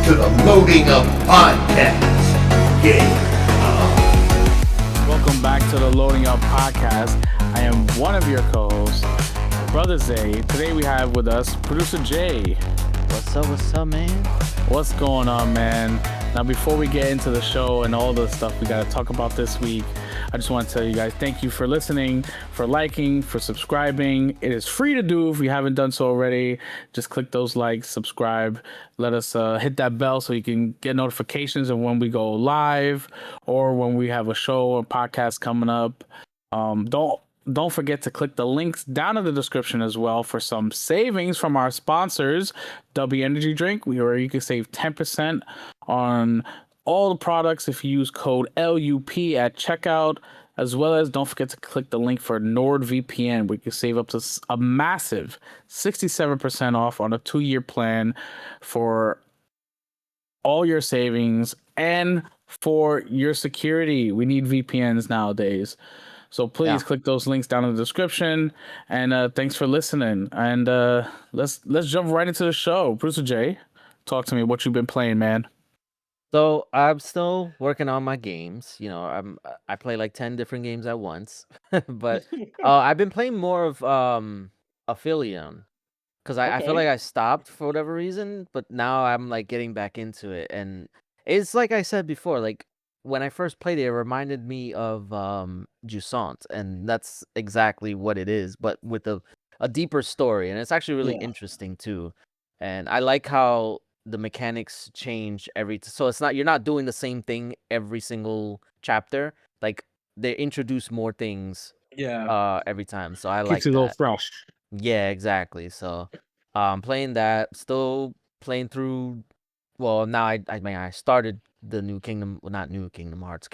to the Loading Up Podcast. Yeah. Welcome back to the Loading Up Podcast. I am one of your co-hosts, Brother Zay. Today we have with us Producer J. What's up, man? What's going on, man? Now, before we get into the show and all the stuff we got to talk about this week, I just want to tell you guys thank you for listening, for liking, for subscribing. It is free to do if you haven't done so already. Just click those likes, subscribe. Let us hit that bell so you can get notifications of when we go live or when we have a show or podcast coming up. Don't forget to click the links down in the description as well for some savings from our sponsors, W Energy Drink, where you can save 10% on all the products if you use code LUP at checkout, as well as don't forget to click the link for NordVPN, where you can save up to a massive 67% off on a 2-year plan for all your savings and for your security. We need VPNs nowadays. So please click those links down in the description. And thanks for listening. And let's jump right into the show. Producer J, talk to me. What you've been playing, man? So I'm still working on my games. You know, I play like 10 different games at once. But I've been playing more of Aphelion because I feel like I stopped for whatever reason, but now I'm like getting back into it. And it's like I said before, like when I first played it, it reminded me of Jusant, and that's exactly what it is, but with a deeper story. And it's actually really interesting too. And I like how the mechanics change so it's not, you're not doing the same thing every single chapter. Like they introduce more things every time. So I like Keeps you a little that. fresh. Yeah, exactly. So playing that, still playing through. Well, now I mean I started the new Kingdom, well, not new Kingdom Hearts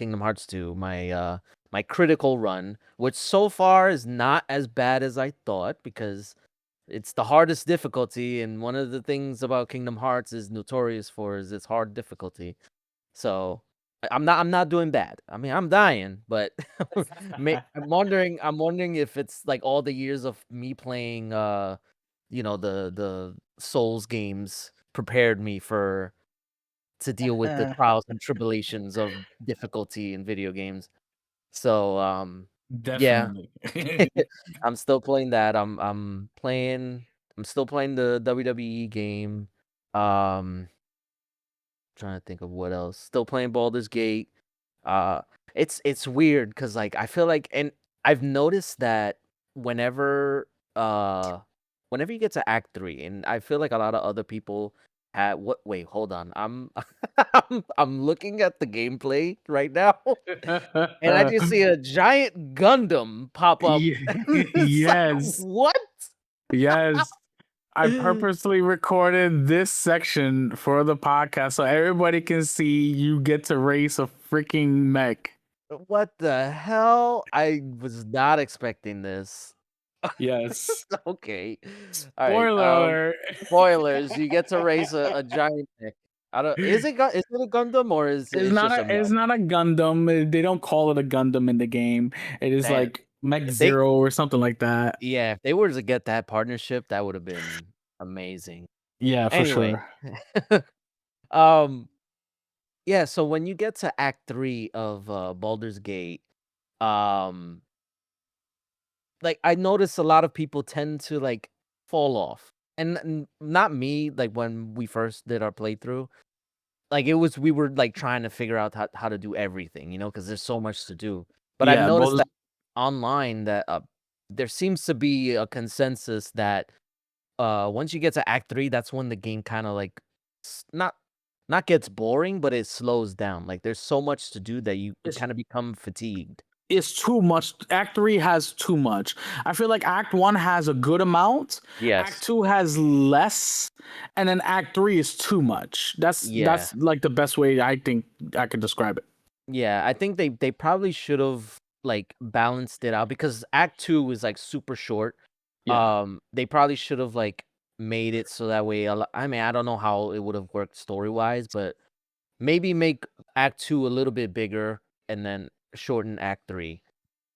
2, my critical run, which so far is not as bad as I thought, because it's the hardest difficulty, and one of the things about Kingdom Hearts is notorious for is its hard difficulty. So I'm not doing bad. I mean, I'm dying, but I'm wondering if it's like all the years of me playing the Souls games prepared me to deal with the trials and tribulations of difficulty in video games. So yeah. Definitely. I'm still playing that. I'm still playing the WWE game. Um Trying to think of what else. Still playing Baldur's Gate. Uh it's weird because like I feel like, and I've noticed that whenever uh whenever you get to Act 3, and I feel like a lot of other people had what wait, hold on. I'm I'm looking at the gameplay right now. And I just see a giant Gundam pop up. It's like, Yes. what? Yes. I purposely recorded this section for the podcast so everybody can see you get to race a freaking mech. What the hell? I was not expecting this. Yes. Okay. All right. Spoiler alert. Spoilers. You get to race a giant mech. I don't. Is it a Gundam, or is It's it's not just a a mech? it's not a Gundam. They don't call it a Gundam in the game. It is Damn. like Mech If they Zero or something like that. Yeah, if they were to get that partnership, that would have been amazing. Yeah, for Anyway. sure. um. Yeah. So when you get to Act 3 of Baldur's Gate, um like I notice a lot of people tend to like fall off. And not me, like when we first did our playthrough. Like we were like trying to figure out how to do everything, because there's so much to do. But I've Yeah, noticed both. that online that there seems to be a consensus that once you get to Act 3, that's when the game kind of like not gets boring, but it slows down. Like there's so much to do that you kind of become fatigued. It's too much. Act 3 has too much. I feel like Act 1 has a good amount. Yes. Act 2 has less, and then Act 3 is too much. That's like the best way I think I could describe it. Yeah, I think they probably should have like balanced it out, because Act 2 is like super short. Yeah. They probably should have like made it so that way. I mean, I don't know how it would have worked story wise, but maybe make Act 2 a little bit bigger and then shorten Act 3.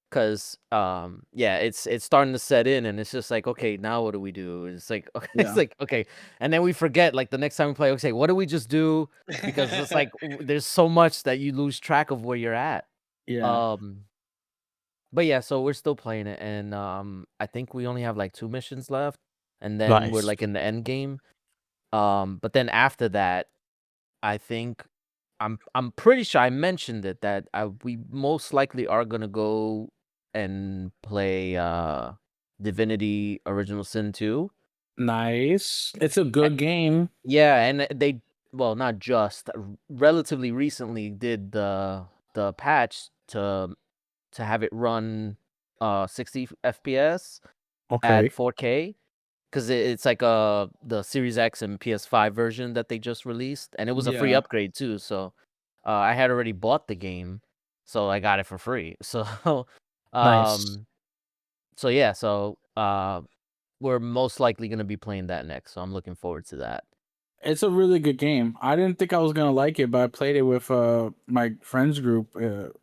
because yeah, it's starting to set in, and it's just like, okay, now what do we do? It's like it's Yeah. like, okay, and then we forget, like, the next time we play, okay, what do we just do? Because it's like there's so much that you lose track of where you're at. Yeah. um but yeah, so we're still playing it, and I think we only have like 2 missions left, and then we're Nice. like in the end game. But then after that, I think I'm pretty sure I mentioned it, that we most likely are gonna go and play Divinity Original Sin 2. Nice. It's a A- good game. Yeah, and they, well, not just, relatively recently did the patch to have it run 60 FPS at Okay. 4K, because it's like the Series X and PS5 version that they just released, and it was a free Yeah. upgrade too. So I had already bought the game, so I got it for free. So Nice. um so yeah, so we're most likely gonna be playing that next. So I'm looking forward to that. It's a really good game. I didn't think I was gonna like it, but I played it with my friends group,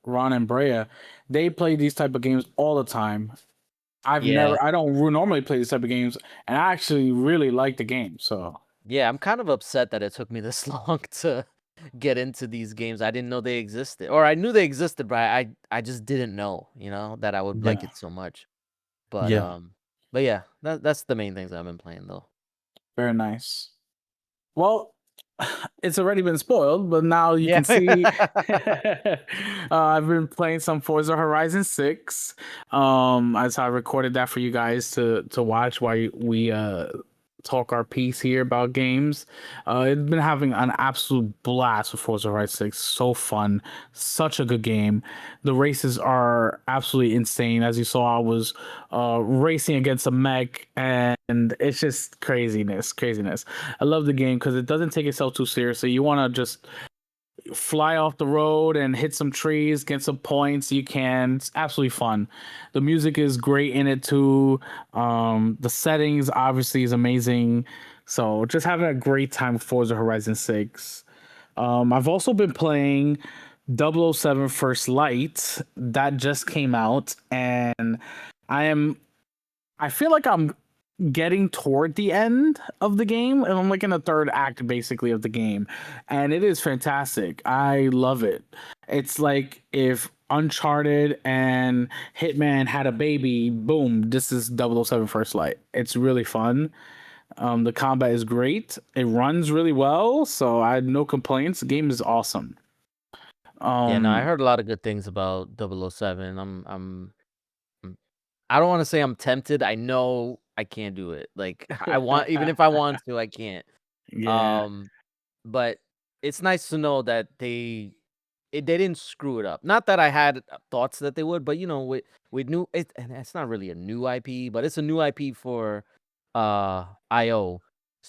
Ron and Brea. They play these type of games all the time. Yeah. I don't normally play these type of games, and I actually really like the game. So Yeah, I'm kind of upset that it took me this long to get into these games. I didn't know they existed. Or I knew they existed, but I just didn't know, that I would like yeah, it so much. But yeah, but yeah, that's the main things I've been playing though. very nice. Well, it's already been spoiled, but now you Yeah. can see. I've been playing some Forza Horizon 6. As I recorded that for you guys to watch while we talk our piece here about games. It's been having an absolute blast with Forza Horizon 6. So fun, such a good game. The races are absolutely insane. As you saw, I was racing against a mech, and it's just craziness. I love the game because it doesn't take itself too seriously. You want to just fly off the road and hit some trees, get some points. You can. It's absolutely fun. The music is great in it too. The settings obviously is amazing. So just having a great time with Forza Horizon 6. I've also been playing 007 First Light that just came out, and I am I feel like I'm getting toward the end of the game, and I'm like in the third act basically of the game, and it is fantastic. I love it. It's like if Uncharted and Hitman had a baby, boom, this is 007 First Light. It's really fun. The combat is great. It runs really well, so I had no complaints. The game is awesome. Yeah, no, I Um heard a lot of good things about 007. I don't want to say I'm tempted. I know I can't do it. Like I want, even if I want to, I can't. yeah. Um but it's nice to know that they didn't screw it up. Not that I had thoughts that they would, but we knew it, and it's not really a new IP, but it's a new IP for IO.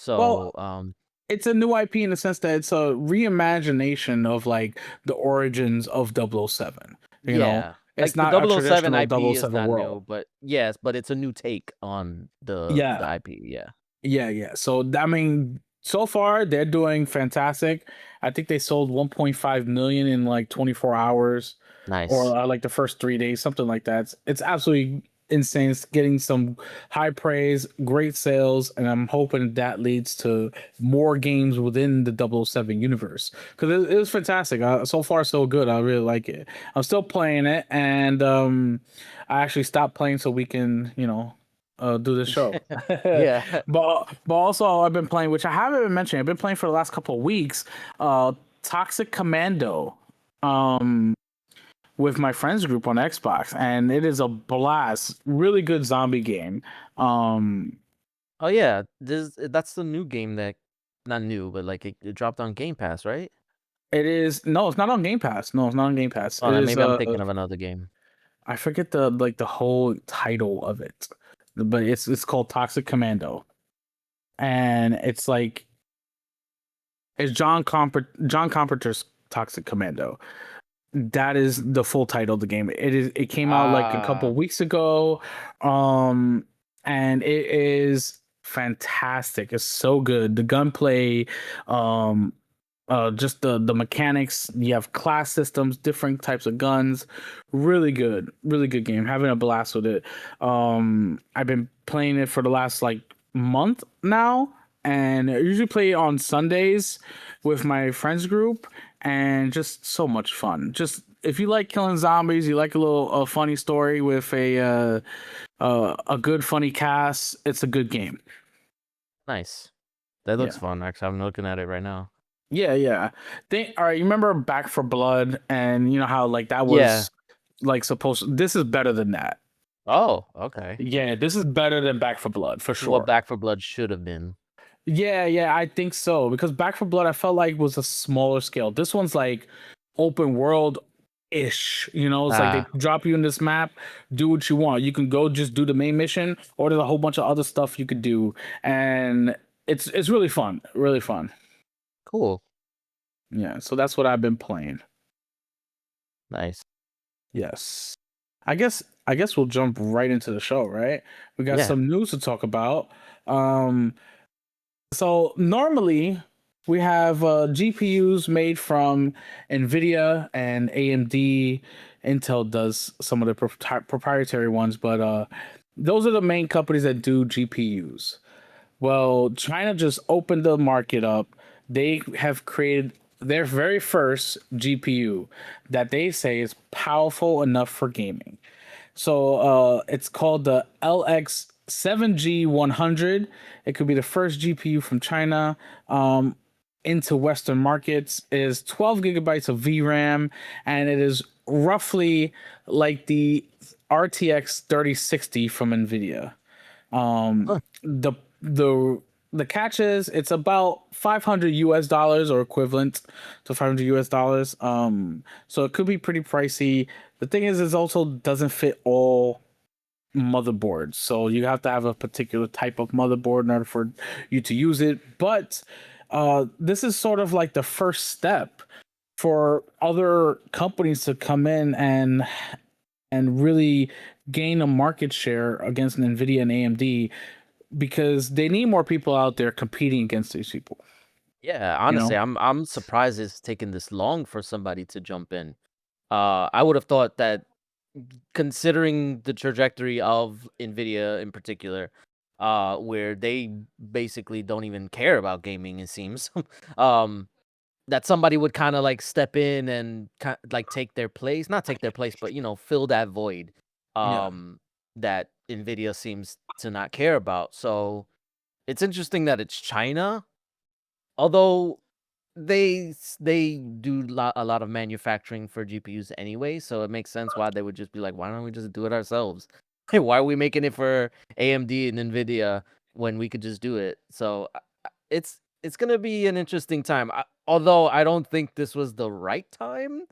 Well, So it's a new IP in the sense that it's a reimagination of like the origins of 007. You know, yeah, it's like the not a 007 traditional IP is 007 not world. new, but yes, but it's a new take on the Yeah, IP. Yeah. yeah. So I mean, so far they're doing fantastic. I think they sold 1.5 million in like 24 hours, Nice. or like the first 3 days, something like that. It's absolutely insane. It's getting some high praise, great sales, and I'm hoping that leads to more games within the 007 universe because it was fantastic. So far, so good. I really like it. I'm still playing it, and I actually stopped playing so we can, do the show. Yeah. But also I've been playing, which I haven't been mentioning. I've been playing for the last couple of weeks. Toxic Commando. Um, with my friends group on Xbox, and it is a blast. Really good zombie game. Um, Oh yeah, that's the new game that, not new, but like it dropped on Game Pass, right? it is no, it's not on Game Pass. No, it's not on Game Pass. Oh, It then is maybe I'm thinking of another game. I forget the whole title of it, but it's called Toxic Commando, and it's like it's John Carpenter's Toxic Commando. That is the full title of the game. It came out like a couple Ah, weeks ago. Um and it is fantastic. It's so good. The gunplay, um Just the mechanics. You have class systems, different types of guns. Really good game. Having a blast with it. I've been playing it for the last like month now, and I usually play it on Sundays with my friends group, and just so much fun. Just if you like killing zombies, you like a funny story with a good funny cast. It's a good game. Nice. That looks Yeah. fun. Actually, I'm looking at it right now. Yeah, yeah. All right, you remember Back for Blood, and you know how like that Yeah. was like this is better than that. Oh, okay. Yeah, this is better than Back for Blood for This is what sure. Back for Blood should have been. Yeah, yeah, I think so because Back for Blood I felt like was a smaller scale. This one's like open world ish. You know, it's like they Ah, drop you in this map, do what you want. You can go just do the main mission, or there's a whole bunch of other stuff you could do, and it's really fun, really fun. cool. Yeah, so that's what I've been playing. Nice. Yes. I guess we'll jump right into the show, right? We got Yeah. some news to talk about. Um so normally we have GPUs made from Nvidia and AMD. Intel does some of the proprietary ones, but those are the main companies that do GPUs. Well, China just opened the market up. They have created their very first GPU that they say is powerful enough for gaming. So it's called the LX7G100. It could be the first GPU from China into Western markets. It is 12 gigabytes of VRAM, and it is roughly like the RTX 3060 from NVIDIA. Huh. The catch is it's about 500 US dollars or equivalent to 500 US dollars. So it could be pretty pricey. The thing is, it also doesn't fit all motherboards, so you have to have a particular type of motherboard in order for you to use it. But this is sort of like the first step for other companies to come in and really gain a market share against Nvidia and AMD because they need more people out there competing against these people. Yeah, You honestly, know? I'm surprised it's taken this long for somebody to jump in. I would have thought that considering the trajectory of Nvidia in particular, where they basically don't even care about gaming, it seems, um, that somebody would kind of like step in and like take their place, not take their place, but fill that void, Yeah. um, that Nvidia seems to not care about. So it's interesting that it's China, although they do a lot of manufacturing for GPUs anyway, so it makes sense why they would just be like, "Why don't we just do it ourselves? Why are we making it for AMD and NVIDIA when we could just do it?" So it's gonna be an interesting time. Although I don't think this was the right time,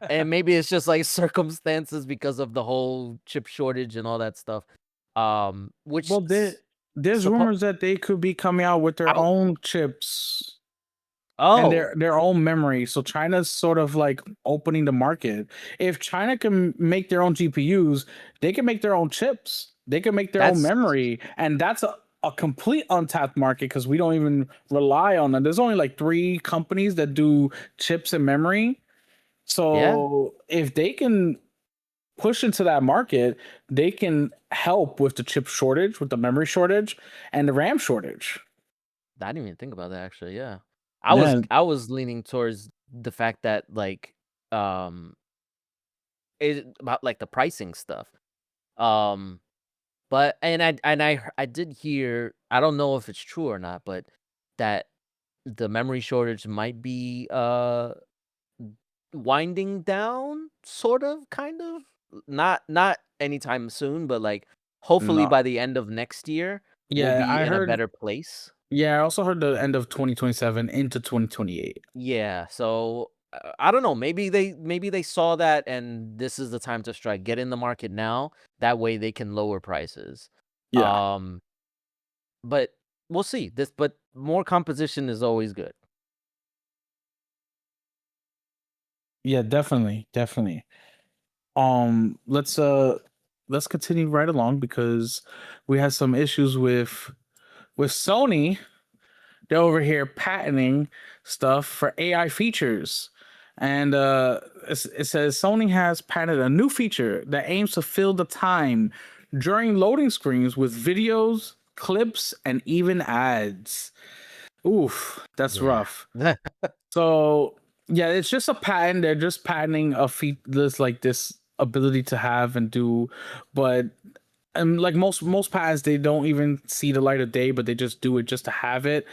and maybe it's just like circumstances because of the whole chip shortage and all that stuff. Which Well, there's rumors that they could be coming out with their out. own chips and Oh, their own memory. So China's sort of like opening the market. If China can make their own GPUs, they can make their own chips. They can make their own that's memory, and that's a complete untapped market because we don't even rely on them. There's only like three companies that do chips and memory. yeah. So if they can push into that market, they can help with the chip shortage, with the memory shortage, and the RAM shortage. I didn't even think about that actually, yeah. I was Yeah, I was leaning towards the fact that like um about like the pricing stuff. Um but I did hear, I don't know if it's true or not, but that the memory shortage might be winding down sort of kind of, not anytime soon, but like hopefully no. by the end of next year we'll Yeah, be I in a heard. better place. Yeah, I also heard the end of 2027 into 2028. Yeah, so I don't know. Maybe they saw that and this is the time to strike. Get in the market now. That way they can lower prices. Yeah, Um, but we'll see. But more composition is always good. yeah, definitely, definitely. Let's continue right along because we had some issues with Sony they're over here patenting stuff for AI features. And it says Sony has patented a new feature that aims to fill the time during loading screens with videos, clips, and even ads. Oof, that's Yeah. rough. So yeah, it's just a patent. They're just patenting a this like this ability to have and do, but like most patents, they don't even see the light of day, but they just do it just to have it.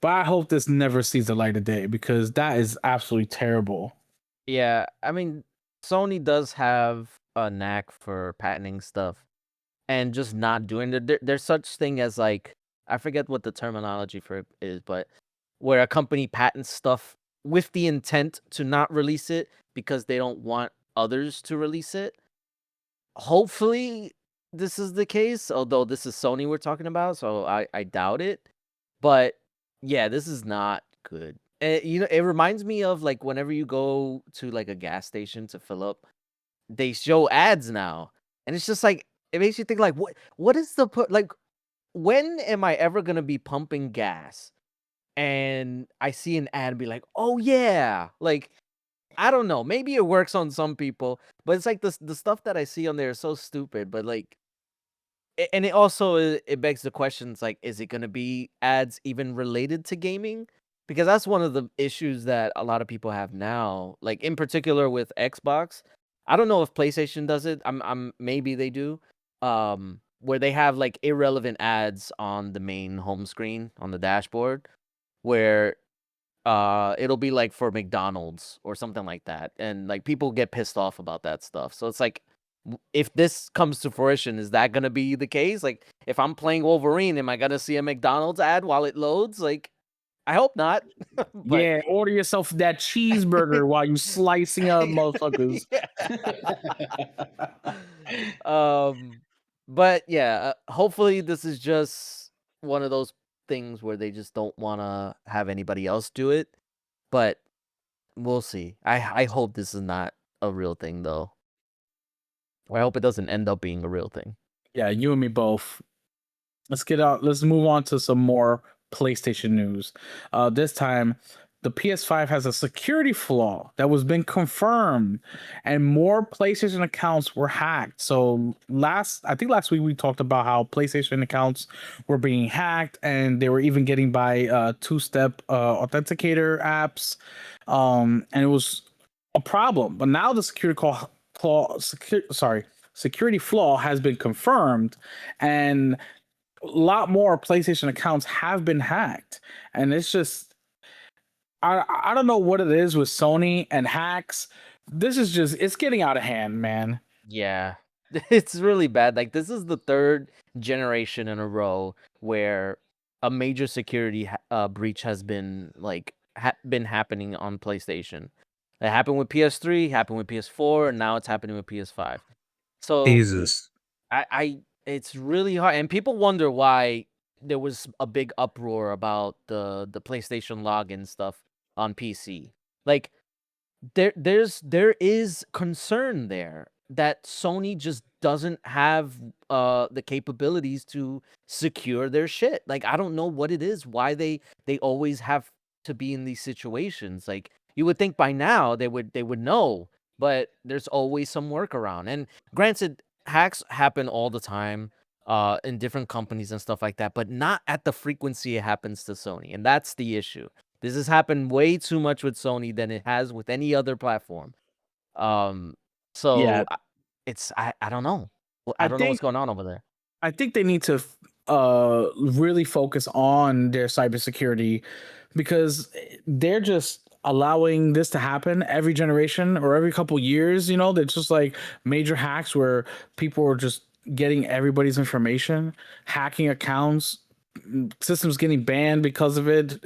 But I hope this never sees the light of day because that is absolutely terrible. Yeah, I mean, Sony does have a knack for patenting stuff and just not doing it. There's such thing as like I forget what the terminology for it is, but where a company patents stuff with the intent to not release it because they don't want others to release it. Hopefully, this is the case, although this is Sony we're talking about, so I doubt it. But yeah, this is not good. It reminds me of like whenever you go to like a gas station to fill up, they show ads now, and it's just like it makes you think like what is the like when am I ever gonna be pumping gas and I see an ad and be like, oh yeah, like I don't know, maybe it works on some people, but it's like the stuff that I see on there is so stupid, but like and it also it begs the questions like, is it gonna be ads even related to gaming? Because that's one of the issues that a lot of people have now, like in particular with Xbox. I don't know if PlayStation does it. I'm maybe they do. Where they have like irrelevant ads on the main home screen on the dashboard, where it'll be like for McDonald's or something like that, and like people get pissed off about that stuff. So it's like if this comes to fruition, is that gonna be the case? Like if I'm playing Wolverine, am I gonna see a McDonald's ad while it loads? Like I hope not. But Yeah, order yourself that cheeseburger while you slicing up motherfuckers. yeah. um but yeah, hopefully this is just one of those things where they just don't want to have anybody else do it, but we'll see. I hope this is not a real thing though. Or I hope it doesn't end up being a real thing. Yeah, you and me both. Let's get out. Let's move on to some more PlayStation news. This time, the PS5 has a security flaw that was been confirmed, and more PlayStation accounts were hacked. So I think last week we talked about how PlayStation accounts were being hacked, and they were even getting by two-step authenticator apps, and it was a problem. But now the security flaw has been confirmed, and a lot more PlayStation accounts have been hacked, and it's just I don't know what it is with Sony and hacks. This is just it's getting out of hand, man. Yeah. It's really bad. Like this is the third generation in a row where a major security breach has been like been happening on PlayStation. It happened with PS3, happened with PS4, and now it's happening with PS5. So Jesus. I it's really hard, and people wonder why there was a big uproar about the PlayStation login stuff on PC. Like there is concern there that Sony just doesn't have the capabilities to secure their shit. Like I don't know what it is, why they always have to be in these situations. Like you would think by now they would know, but there's always some workaround. And granted, hacks happen all the time in different companies and stuff like that, but not at the frequency it happens to Sony. And that's the issue. This has happened way too much with Sony than it has with any other platform. Um, Yeah, so I don't know. I I don't know what's think going on over there. I think they need to really focus on their cybersecurity because they're just allowing this to happen every generation or every couple years. You know, they're just like major hacks where people are just getting everybody's information, hacking accounts, systems getting banned because of it.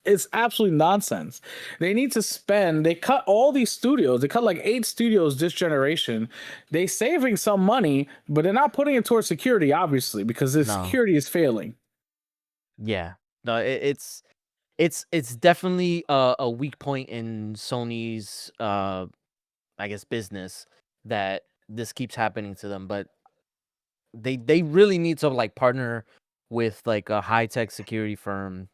It's absolutely nonsense. They need to spend. They cut all these studios. They cut like 8 studios this generation. They saving some money, but they're not putting it towards security, obviously, because the No. security is failing. Yeah. No, it's definitely a weak point in Sony's I guess business that this keeps happening to them, but they really need to like partner with like a high-tech security firm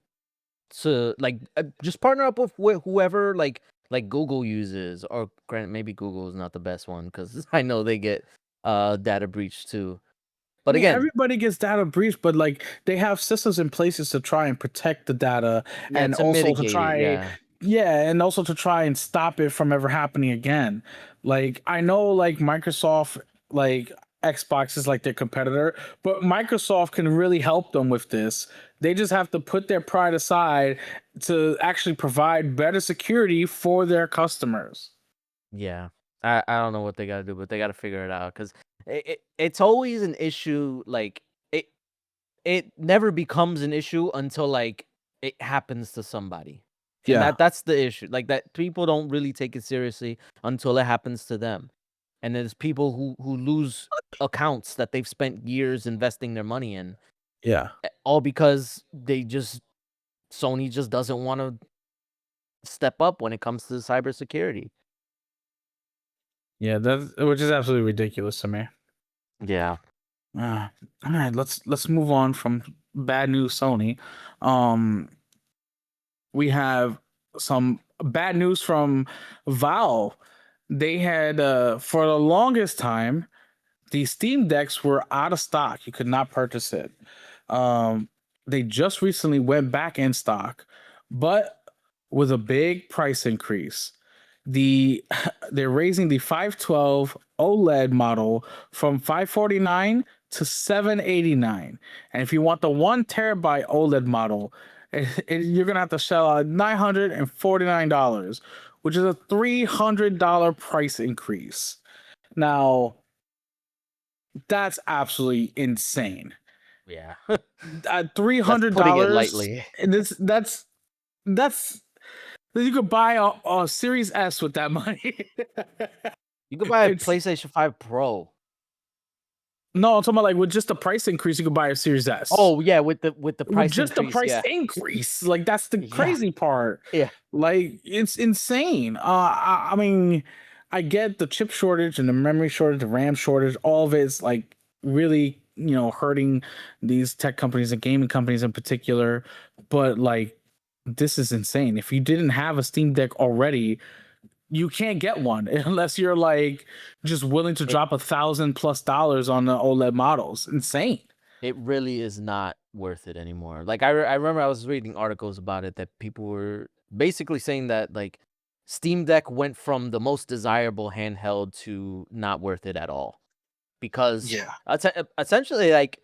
to like just partner up with whoever like Google uses, or granted maybe Google is not the best one because I know they get data breach too. I But mean, again, everybody gets data breach, but like they have systems in places to try and protect the data, yeah, and to also to mitigate it, try, yeah. yeah, and also to try and stop it from ever happening again. Like I know, like Microsoft, like Xbox is like their competitor, but Microsoft can really help them with this. They just have to put their pride aside to actually provide better security for their customers. Yeah. I don't know what they got to do, but they got to figure it out cuz it's always an issue, like it it never becomes an issue until like it happens to somebody. And Yeah, that's the issue. Like that people don't really take it seriously until it happens to them. And there's people who lose accounts that they've spent years investing their money in, yeah, all because Sony just doesn't want to step up when it comes to cybersecurity. yeah. That which is absolutely ridiculous to me. Yeah. Uh, all right, let's move on from bad news Sony. Um, we have some bad news from Valve. They had for the longest time the Steam decks were out of stock. You could not purchase it. Um, they just recently went back in stock, but with a big price increase. The they're raising the 512 OLED model from 549 to 789. And if you want the 1 terabyte OLED model, you're gonna have to shell out $949, which is a $300 price increase. Now, that's absolutely insane. Yeah. Three That's hundred putting it dollars. lightly. That's you could buy a Series S with that money. You could buy a It's PlayStation 5 Pro. no, I'm talking about like with just the price increase, you could buy a Series S. Oh yeah, with the With price just the increase, price yeah. increase, like that's the Yeah. crazy part. Yeah. Like it's insane. I mean, I get the chip shortage and the memory shortage, the RAM shortage. All of it is like really, hurting these tech companies and gaming companies in particular. But like, this is insane. If you didn't have a Steam Deck already, you can't get one unless you're like just willing to It drop $1,000+ on the OLED models. Insane. it really is not worth it anymore. Like I remember I was reading articles about it that people were basically saying that like Steam Deck went from the most desirable handheld to not worth it at all, because Yeah. essentially like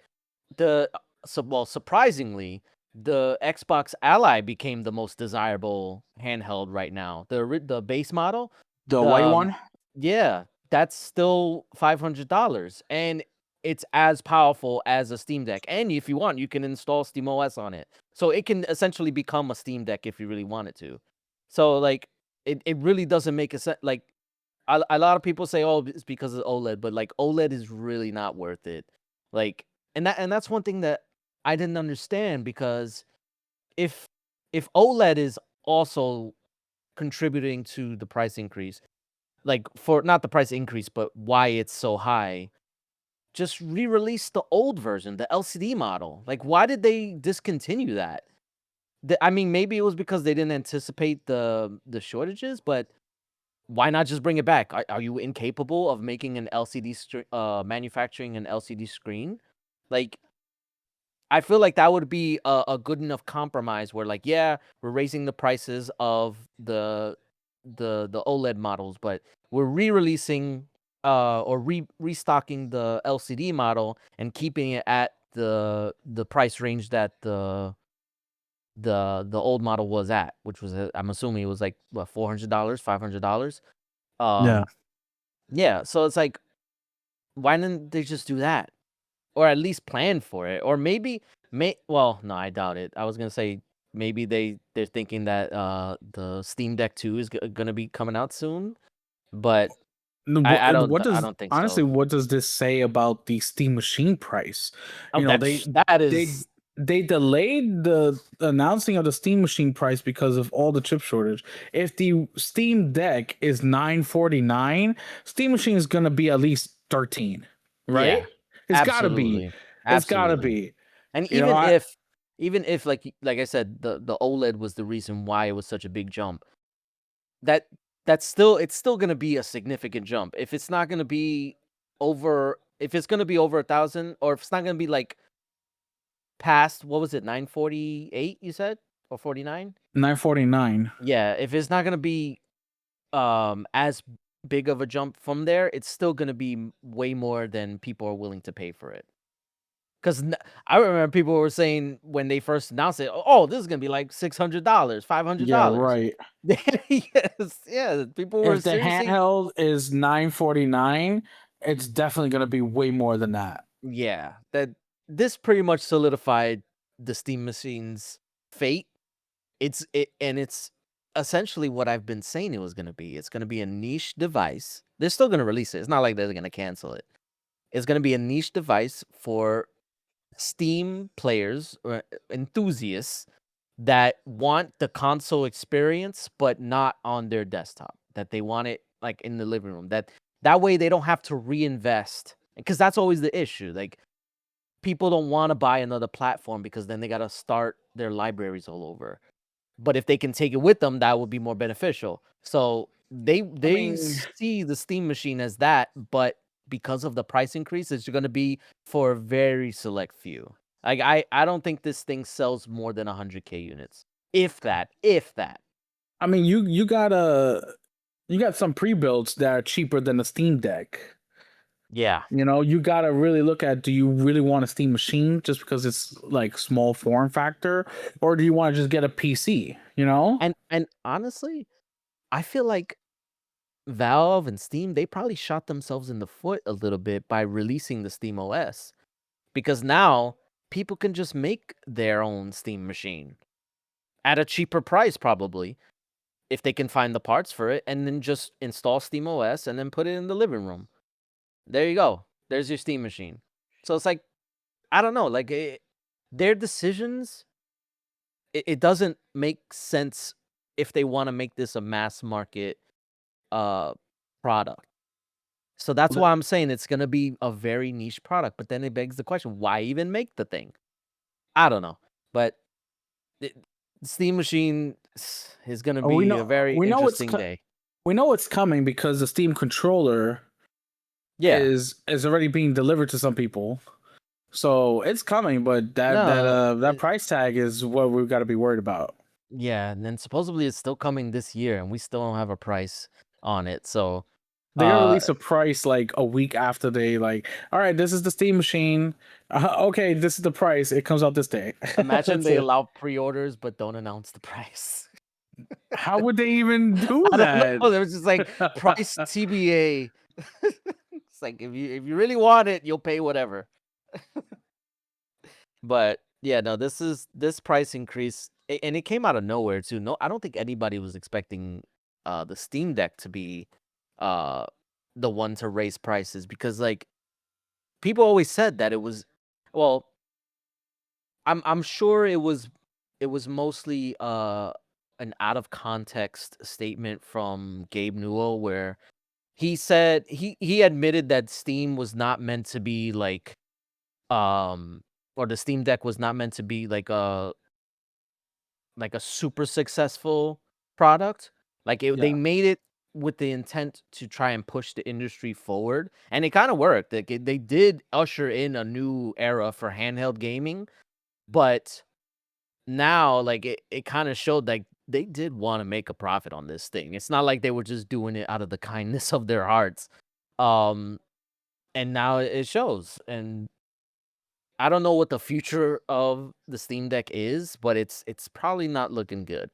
surprisingly, the Xbox Ally became the most desirable handheld right now. The base model, The the white one? yeah, that's still $500, and it's as powerful as a Steam Deck. And if you want, you can install SteamOS on it, so it can essentially become a Steam Deck if you really wanted to. So like, it really doesn't make a sense. Like a lot of people say, "Oh, it's because of OLED," but like OLED is really not worth it. Like, and that's one thing that I didn't understand, because if OLED is also contributing to the price increase, like for not the price increase, but why it's so high, just re-release the old version, the LCD model. Like, why did they discontinue that? I mean, maybe it was because they didn't anticipate the shortages, but why not just bring it back? Are you incapable of making an manufacturing an LCD screen? Like, I feel like that would be a good enough compromise where, like, yeah, we're raising the prices of the OLED models, but we're re-releasing or restocking the LCD model and keeping it at the price range that the old model was at, which was I'm assuming it was like what, $400, $500. Yeah. Um, yeah, so it's like, why didn't they just do that? Or at least plan for it? Or maybe well, no, I doubt it. I was gonna say maybe they're thinking that the Steam Deck 2 is gonna be coming out soon, but What I does don't think honestly so. what does this say about the Steam Machine price? Oh, They that they is, they delayed the announcing of the Steam Machine price because of all the chip shortage. If the Steam Deck is 949, Steam Machine is gonna be at least 13, right? yeah, It's gotta be. absolutely, It's gotta absolutely. be. And You know, even I if even if like I said, the OLED was the reason why it was such a big jump. That that's still it's still gonna be a significant jump. If it's not gonna be if it's gonna be over 1,000, or if it's not gonna be like past, what was it, 948 you said, or 49? 949. Yeah, if it's not gonna be as big of a jump from there, it's still gonna be way more than people are willing to pay for it. Because I remember people were saying when they first announced it, "Oh, this is gonna be like $600, Yeah, $500." right. Yes, yeah, people were If the seriously. handheld is 949, it's definitely going to be way more than that. Yeah, that this pretty much solidified the Steam Machine's fate. And it's essentially what I've been saying it was gonna be. It's gonna be a niche device. They're still gonna release it. It's not like they're gonna cancel it. It's gonna be a niche device for Steam players or enthusiasts that want the console experience, but not on their desktop. That they want it like in the living room. That way they don't have to reinvest. Because that's always the issue. Like, people don't want to buy another platform because then they gotta start their libraries all over. But if they can take it with them, that would be more beneficial. So they I they mean, see the Steam Machine as that, but because of the price increase, it's going to be for a very select few. Like, I don't think this thing sells more than 100K units, if that, if that. I mean, you got some pre-builds that are cheaper than the Steam Deck. Yeah, You know, you got to really look at, do you really want a Steam machine just because it's like small form factor, or do you want to just get a PC, you know? and honestly, I feel like Valve and Steam, they probably shot themselves in the foot a little bit by releasing the Steam OS, because now people can just make their own Steam machine at a cheaper price, probably, if they can find the parts for it, and then just install Steam OS and then put it in the living room. There you go. There's your Steam machine. So it's like, I don't know, like, their decisions, it doesn't make sense if they want to make this a mass market uh product. So that's why I'm saying it's gonna be a very niche product. But then it begs the question, why even make the thing? I don't know. But the Steam machine is gonna We be a know very we know interesting day. we know it's coming because the Steam controller Yeah. is already being delivered to some people. So it's coming, but No. that price tag is what we've got to be worried about. Yeah, and then supposedly it's still coming this year, and we still don't have a price on it. So, They gotta uh, release a price like a week after they like. All right, this is the Steam machine. Okay, this is the price. It comes out this day. imagine That's they it. allow pre-orders but don't announce the price. How would they even do I don't that? know. There was just like price TBA. It's like, if you really want it, you'll pay whatever. But yeah, no, this price increase, and it came out of nowhere too. No, I don't think anybody was expecting the Steam Deck to be uh the one to raise prices, because like, people always said that it was, well, I'm sure it was mostly an out of context statement from Gabe Newell, where he said he admitted that Steam was not meant to be like, um or the Steam Deck was not meant to be like a super successful product. Like, they Yeah. made it with the intent to try and push the industry forward, and it kind of worked. Like, they did usher in a new era for handheld gaming, but now, like, it kind of showed like they did want to make a profit on this thing. It's not like they were just doing it out of the kindness of their hearts. Um and now it shows. And I don't know what the future of the Steam Deck is, but it's probably not looking good.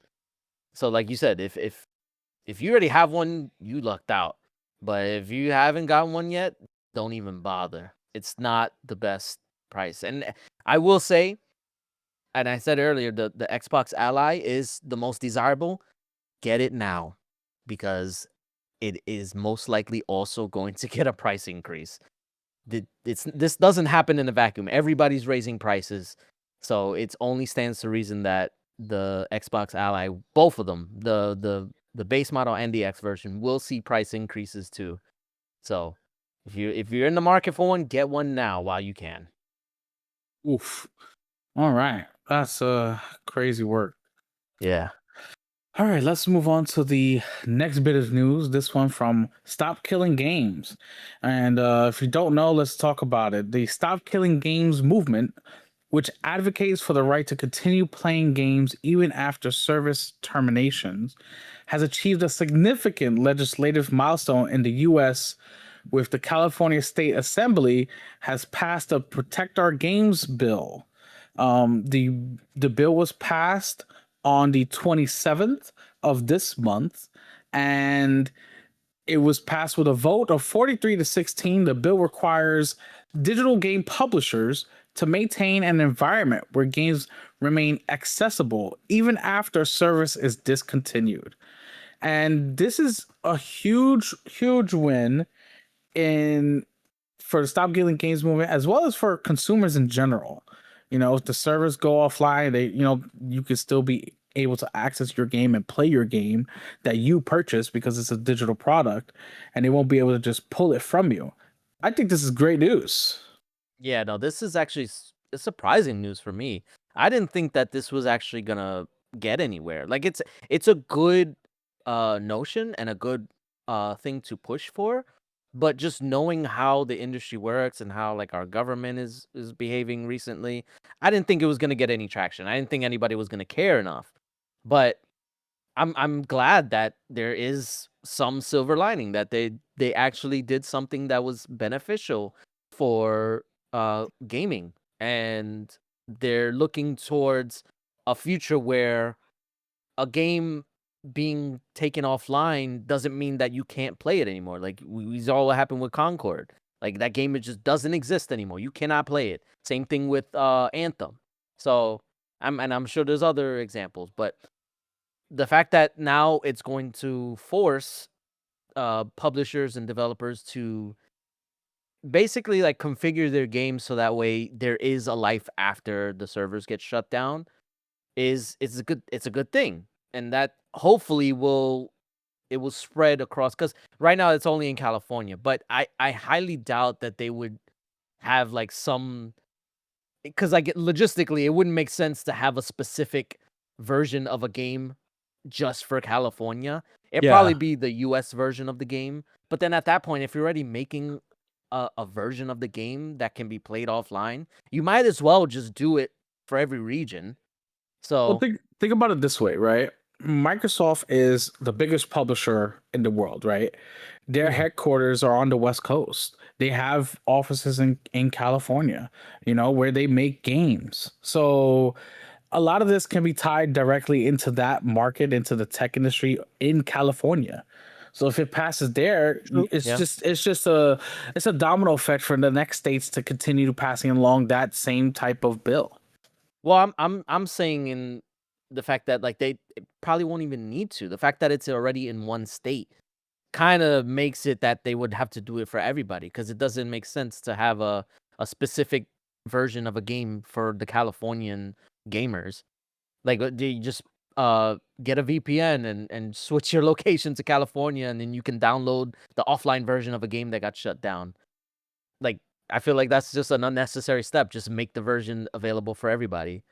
So like you said, if you already have one, you lucked out. But if you haven't got one yet, don't even bother. It's not the best price. And I will say, and I said earlier, the Xbox Ally is the most desirable. Get it now, because it is most likely also going to get a price increase. This doesn't happen in a vacuum. Everybody's raising prices, so it's only stands to reason that the Xbox Ally, both of them, the base model and the X version, will see price increases too. So if you're in the market for one, get one now while you can. Oof. All right. That's crazy work. Yeah. All right, let's move on to the next bit of news. This one from Stop Killing Games. And if you don't know, let's talk about it. The Stop Killing Games movement, which advocates for the right to continue playing games even after service terminations, has achieved a significant legislative milestone in the US, with the California State Assembly has passed a Protect Our Games bill. The bill was passed on the 27th of this month, and it was passed with a vote of 43 to 16. The bill requires digital game publishers to maintain an environment where games remain accessible even after service is discontinued. And this is a huge, huge win in for the Stop Killing Games movement, as well as for consumers in general. If the servers go offline, you could still be able to access your game and play your game that you purchased because it's a digital product, and they won't be able to just pull it from you. I think this is great news. Yeah, no, this is actually surprising news for me. I didn't think that this was actually gonna get anywhere. Like it's a good notion and a good thing to push for, but just knowing how the industry works and how like our government is behaving recently, I didn't think it was gonna get any traction. I didn't think anybody was gonna care enough. But I'm glad that there is some silver lining that they actually did something that was beneficial for gaming, and they're looking towards a future where a game being taken offline doesn't mean that you can't play it anymore. Like we saw what happened with Concord. Like that game, it just doesn't exist anymore. You cannot play it. Same thing with Anthem. So I'm sure there's other examples, but the fact that now it's going to force publishers and developers to basically like configure their games so that way there is a life after the servers get shut down is a good thing, and that hopefully will spread across, because right now it's only in California, but I highly doubt that they would have like some, because like logistically it wouldn't make sense to have a specific version of a game just for California. It'd probably Yeah. be the US version of the game. But then at that point, if you're already making a version of the game that can be played offline, you might as well just do it for every region. Well, So, think about it this way, right? Microsoft is the biggest publisher in the world, right? Their mhm. headquarters are on the West Coast. They have offices in California, where they make games. So a lot of this can be tied directly into that market, into the tech industry in California. So if it passes there, True. Yeah. it's a domino effect for the next states to continue passing along that same type of bill. Well, I'm saying in the fact that like they probably won't even need to. The fact that it's already in one state kind of makes it that they would have to do it for everybody, because it doesn't make sense to have a specific version of a game for the Californian gamers. Like, do you just get a VPN and switch your location to California, and then you can download the offline version of a game that got shut down? Like, I feel like that's just an unnecessary step. Just make the version available for everybody.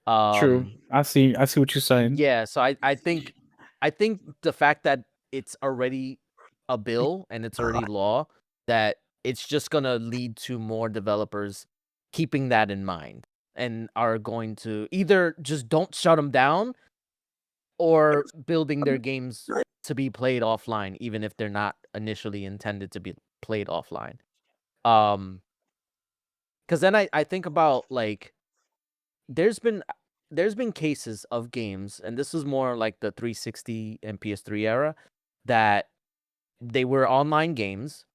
True. Um, I see what you're saying. yeah, so I think the fact that it's already a bill and it's already law, that it's just gonna lead to more developers keeping that in mind and are going to either just don't shut them down or building their games to be played offline, even if they're not initially intended to be played offline. Um, because then I think about like there's been there's been cases of games, and this is more like the 360 and PS3 era, that they were online games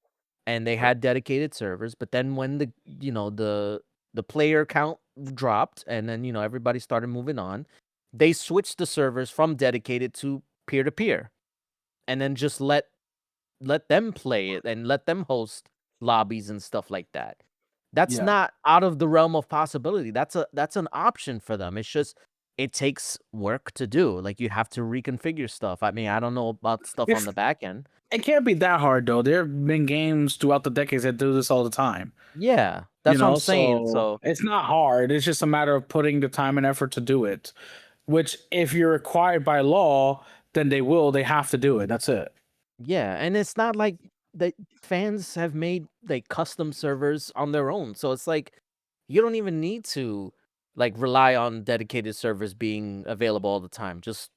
and they had dedicated servers, but then when the player count dropped and then everybody started moving on, they switched the servers from dedicated to peer to peer, and then just let them play it and let them host lobbies and stuff like that. That's Yeah. not out of the realm of possibility. That's an option for them. It's just it takes work to do. Like you have to reconfigure stuff. I mean, I don't know about stuff on If the back end. it can't be that hard though. There have been games throughout the decades that do this all the time. Yeah, You that's what I'm know, saying. so So it's not hard. It's just a matter of putting the time and effort to do it. Which, if you're required by law, then they will. They have to do it. That's it. yeah, and it's not like the fans have made like custom servers on their own. So it's like you don't even need to like rely on dedicated servers being available all the time. Just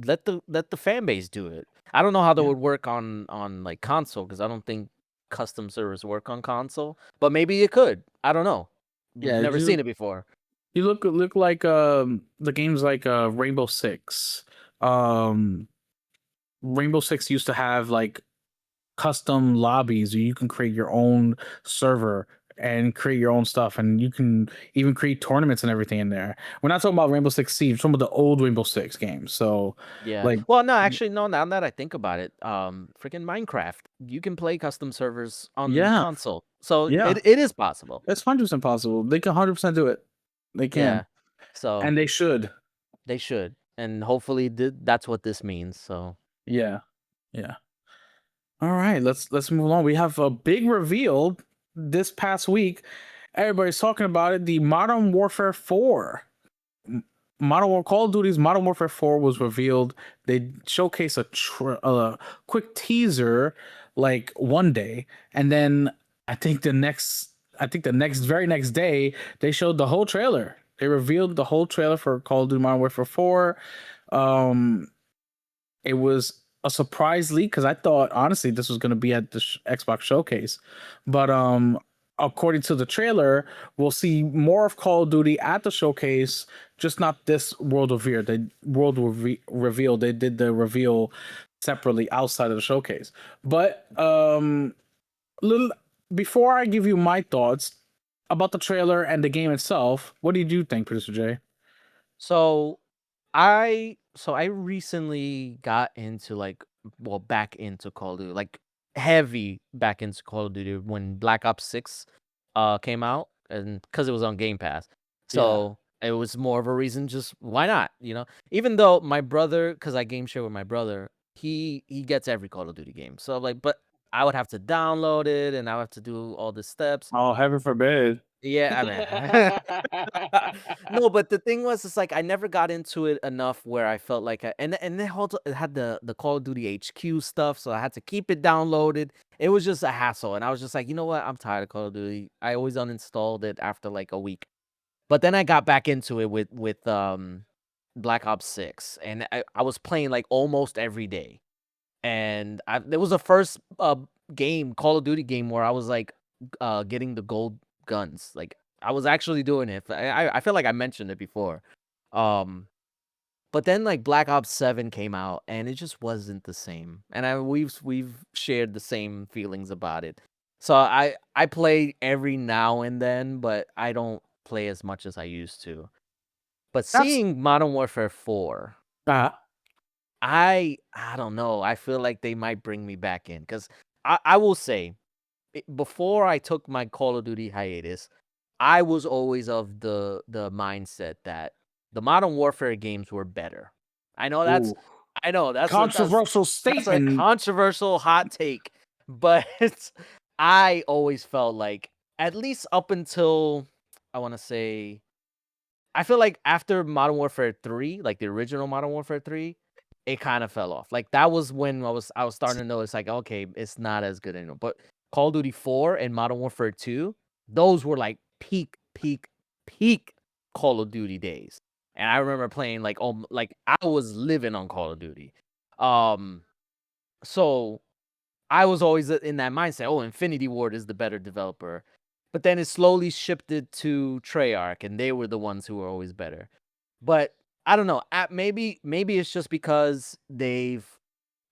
let the fan base do it. I don't know how that Yeah. would work on like console because I don't think custom servers work on console, but maybe it could. I don't know. We've Yeah. never seen it before. You look like the games like Rainbow Six. Um, Rainbow Six used to have like custom lobbies where you can create your own server and create your own stuff, and you can even create tournaments and everything in there. We're not talking about Rainbow Six Siege, we're talking about the old Rainbow Six games. So, Yeah. like, Well, no, actually, no. Now that I think about it, freaking Minecraft, you can play custom servers on yeah, console, so yeah, it is possible. it's 100% possible. They can 100% do it. They can, Yeah. So and they should. they should, and hopefully that's what this means. So Yeah, yeah. All right, let's move on. We have a big reveal this past week. Everybody's talking about it. The Modern Warfare 4. Call of Duty's Modern Warfare 4 was revealed. They showcased a quick teaser like one day, and then I think the very next day they showed the whole trailer. They revealed the whole trailer for Call of Duty Modern Warfare 4. Um, it was a surprise leak because I thought honestly this was going to be at the Xbox showcase, but according to the trailer, we'll see more of Call of Duty at the showcase, just not this World Reveal. Reveal. They did the reveal separately outside of the showcase. But little before I give you my thoughts about the trailer and the game itself, what did you think, Producer J? so I recently got into like back into Call of Duty, like heavy back into Call of Duty when Black Ops 6 came out, and because it was on Game Pass. Yeah. So it was more of a reason, just why not, even though my brother, because I game share with my brother, he gets every Call of Duty game. So like, but I would have to download it and I would have to do all the steps. Oh, heaven forbid. Yeah, I mean, no, but the thing was, it's like I never got into it enough where I felt like, and it had the Call of Duty HQ stuff, so I had to keep it downloaded. It was just a hassle, and I was just like, you know what, I'm tired of Call of Duty. I always uninstalled it after like a week, but then I got back into it with Black Ops 6, and I was playing like almost every day, and it was the first game, Call of Duty game, where I was like getting the gold guns. Like I was actually doing it. I feel like I mentioned it before. Um but then like Black Ops 7 came out and it just wasn't the same. And we've shared the same feelings about it. So I play every now and then, but I don't play as much as I used to. But That's seeing Modern Warfare 4, uh, I don't know. I feel like they might bring me back in cuz I will say before I took my Call of Duty hiatus, I was always of the mindset that the Modern Warfare games were better. I know that's ooh, I know controversial that's a statement. controversial hot take, but I always felt like at least up until I want to say I feel like after Modern Warfare 3, like the original Modern Warfare 3, it kind of fell off. Like that was when I was starting to notice like okay, it's not as good anymore. But Call of Duty 4 and Modern Warfare 2, those were like peak Call of Duty days. And I remember playing like like I was living on Call of Duty. Um so I was always in that mindset, oh, Infinity Ward is the better developer. But then it slowly shifted to Treyarch, and they were the ones who were always better. But I don't know. Maybe it's just because they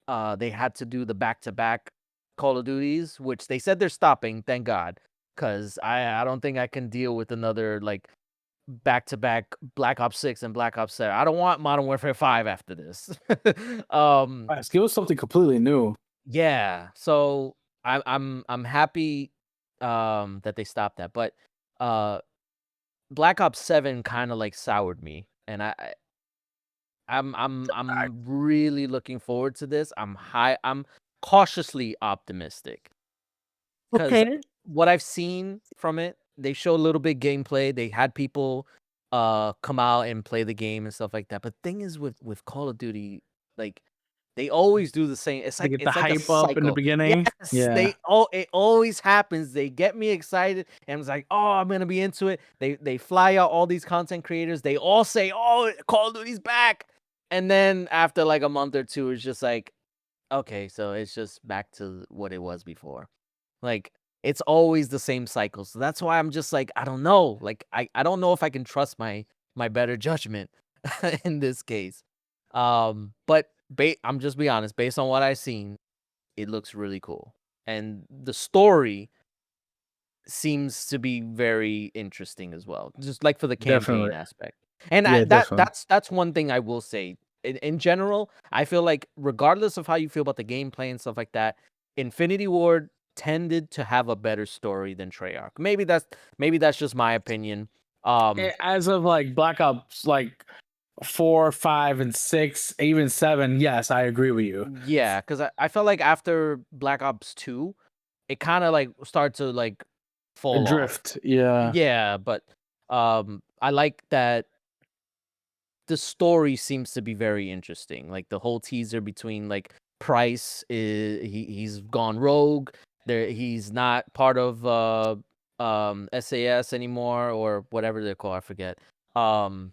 had to do the back-to-back Call of Duties, which they said they're stopping, thank God. Cause I don't think I can deal with another like back-to-back Black Ops 6 and Black Ops 7. I don't want Modern Warfare 5 after this. um Let's give us something completely new. yeah, so I'm happy that they stopped that. But uh Black Ops 7 kind of like soured me. And I'm really looking forward to this. I'm cautiously optimistic because Okay. what I've seen from it, they show a little bit gameplay. They had people come out and play the game and stuff like that. But thing is with Call of Duty, like they always do the same. They get the It's like a hype up in the cycle. beginning. Yes, Yeah. it always happens. They get me excited and it's like, oh, I'm gonna be into it. They fly out all these content creators. They all say, oh, Call of Duty's back. And then after like a month or two, it's just like, okay, so it's just back to what it was before. Like it's always the same cycle. So that's why I'm just like, I don't know. Like I don't know if I can trust my better judgment in this case. But I'm just be honest, based on what I've seen, it looks really cool. And the story seems to be very interesting as well. Just like for the campaign Definitely. aspect. And Yeah, definitely. that's one thing I will say. In general, I feel like regardless of how you feel about the gameplay and stuff like that, Infinity Ward tended to have a better story than Treyarch. Maybe that's just my opinion. As of like Black Ops, like 4, 5, and 6, even 7, yes, I agree with you. Yeah, because I felt like after Black Ops 2, it kind of like started to like fall off. Drift, yeah. Yeah, but I like that the story seems to be very interesting. Like the whole teaser between like Price is he's gone rogue. He's not part of SAS anymore or whatever they're called. I forget. Um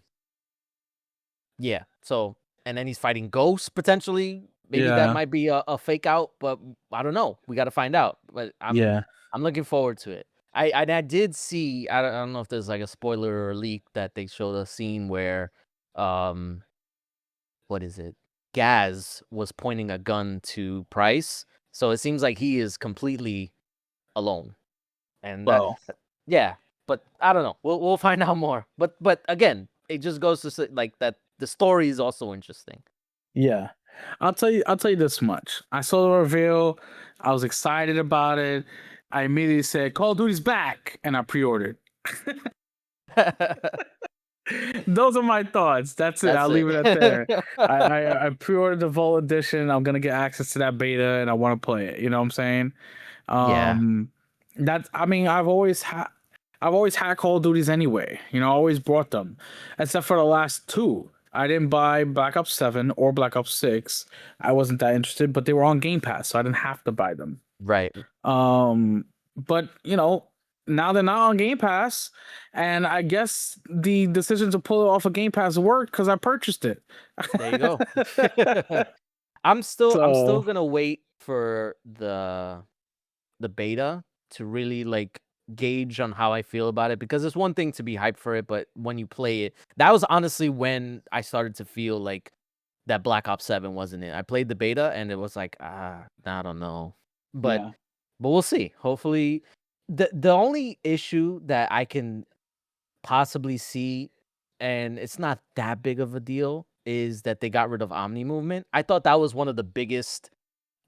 yeah. So and then he's fighting ghosts potentially. Maybe that Yeah, might be a fake out, but I don't know. We got to find out. But yeah. I'm looking forward to it. I did see I don't know if there's like a spoiler or a leak that they showed a scene where um what is it? Gaz was pointing a gun to Price. So it seems like he is completely alone. And that Well, yeah, but I don't know. We'll find out more. But again, it just goes to say, like that the story is also interesting. yeah. I'll tell you this much. I saw the reveal, I was excited about it. I immediately said, Call of Duty's back, and I pre-ordered. Those are my thoughts. That's it. That's I'll it. leave it at there. I pre-ordered the Vault Edition. I'm gonna get access to that beta, and I want to play it. You know what I'm saying? Yeah. Um, that's. I mean, I've always had Call of Duties anyway. You know, I always brought them, except for the last two. I didn't buy Black Ops 7 or Black Ops 6. I wasn't that interested, but they were on Game Pass, so I didn't have to buy them. Right. But now they're not on Game Pass, and I guess the decision to pull it off of Game Pass worked because I purchased it. There you go. I'm still So gonna wait for the beta to really like gauge on how I feel about it because it's one thing to be hyped for it, but when you play it, that was honestly when I started to feel like that Black Ops 7 wasn't it. I played the beta and it was like, I don't know. But yeah, but we'll see. Hopefully the only issue that I can possibly see, and it's not that big of a deal, is that they got rid of Omni movement. I thought that was one of the biggest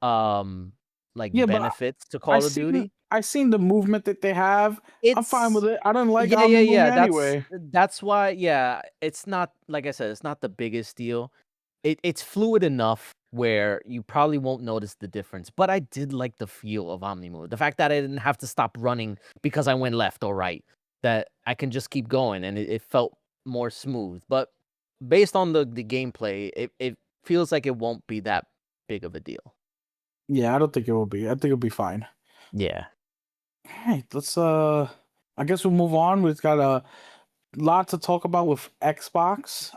um like yeah, but benefits to I Call of seen Duty. I seen the movement that they have. I'm fine with It's it. I don't like yeah, Omni yeah, yeah. movement anyway. That's why, yeah, it's not like I said, it's not the biggest deal. It's fluid enough where you probably won't notice the difference. But I did like the feel of Omni move. The fact that I didn't have to stop running because I went left or right. That I can just keep going and it felt more smooth. But based on the gameplay, it feels like it won't be that big of a deal. Yeah, I don't think it will be. I think it'll be fine. Yeah. Hey, let's I guess we'll move on. We've got a lot to talk about with Xbox.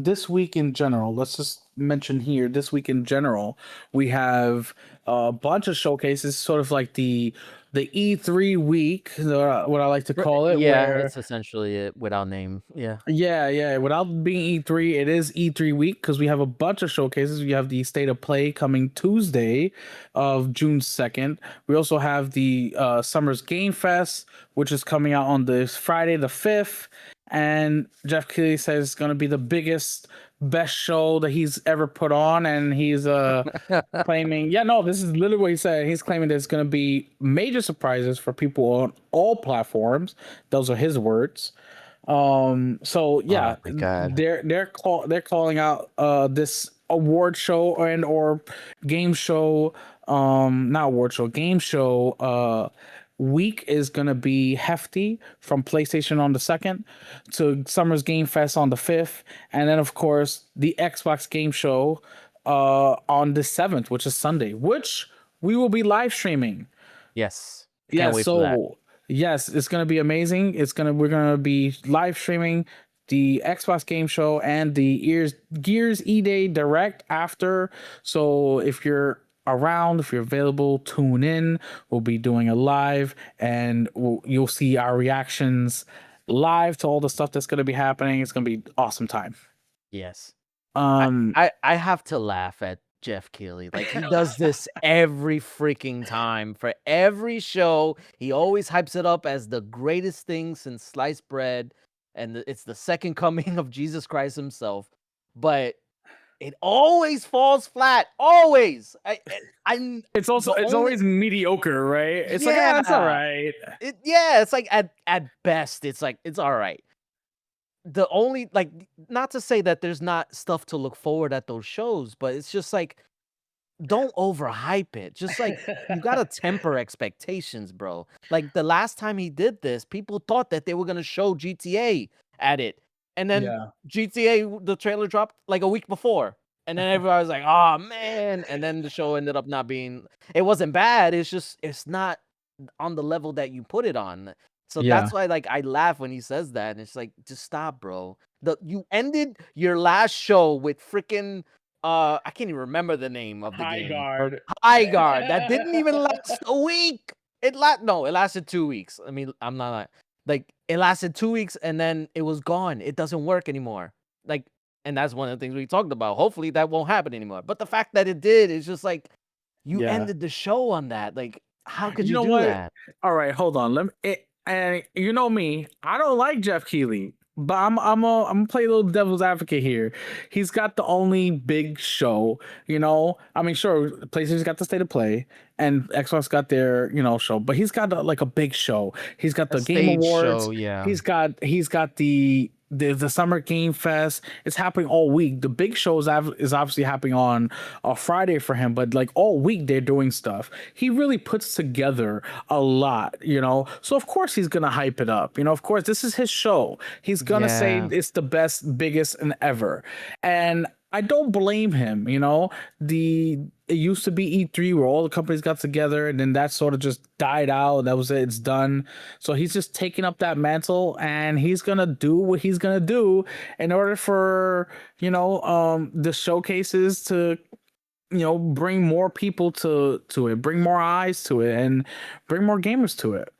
This week in general, let's just mention here. This week in general, we have a bunch of showcases, sort of like the E3 week, what I like to call it, Yeah, where it's essentially it without name. Yeah. yeah. Without being E3, it is E3 week because we have a bunch of showcases. We have the State of Play coming Tuesday of June 2nd. We also have the Summer's Game Fest, which is coming out on this Friday the 5th. And Jeff Keighley says it's going to be the biggest, best show that he's ever put on. And he's claiming, yeah, no, this is literally what he said. He's claiming there's going to be major surprises for people on all platforms. Those are his words. So Oh yeah, my god. they're calling out this award show and or game show, not award show, game show week is gonna be hefty, from PlayStation on the 2nd to Summer's Game Fest on the 5th, and then of course the Xbox game show on the 7th, which is Sunday, which we will be live streaming. Yes. Yeah, Can't wait for that. so yes, it's gonna be amazing. We're gonna be live streaming the Xbox Game Show and the Gears E Day Direct after. So if you're around, if you're available, tune in. We'll be doing a live, and you'll see our reactions live to all the stuff that's gonna be happening. It's gonna be awesome time. Yes. I Um, I have to laugh at Jeff Keighley. Like he does this every freaking time for every show. He always hypes it up as the greatest thing since sliced bread, and it's the second coming of Jesus Christ himself. But it always falls flat. Always. I'm the it's only always mediocre, right? It's like, ah, it's all yeah. right. It's like at best, it's like it's all right. The only like not to say that there's not stuff to look forward at those shows, but it's just like don't overhype it. Just like you gotta temper expectations, bro. Like the last time he did this, people thought that they were gonna show GTA at it, and then Yeah. GTA the trailer dropped like a week before, and then everybody was like, "Oh man!" And then the show ended up not being. It wasn't bad. It's just it's not on the level that you put it on. So Yeah. that's why like I laugh when he says that. And it's like, just stop, bro. You ended your last show with freaking I can't even remember the name of the High game. guard. High Guard. That didn't even last a week. It lasted 2 weeks. I mean, I'm not like it lasted 2 weeks and then it was gone. It doesn't work anymore. Like, and that's one of the things we talked about. Hopefully that won't happen anymore. But the fact that it did is just like you Yeah. ended the show on that. Like, how could You you know do what? that? All right, hold on. And you know me, I don't like Jeff Keighley, but I'm gonna play a little devil's advocate here. He's got the only big show, you know. I mean, sure, PlayStation's got the State of Play, and Xbox got their show, but he's got like a big show. He's got A the Game stage show, Awards. yeah. He's got the Summer Game Fest. It's happening all week. The big show is obviously happening on a Friday for him, but like all week they're doing stuff. He really puts together a lot, So of course he's gonna hype it up. Of course this is his show. He's gonna say Yeah. it's the best, biggest, and ever. And I don't blame him. It used to be E3 where all the companies got together, and then that sort of just died out. That was it. It's done. So he's just taking up that mantle, and he's gonna do what he's gonna do in order for the showcases to bring more people to it, bring more eyes to it, and bring more gamers to it.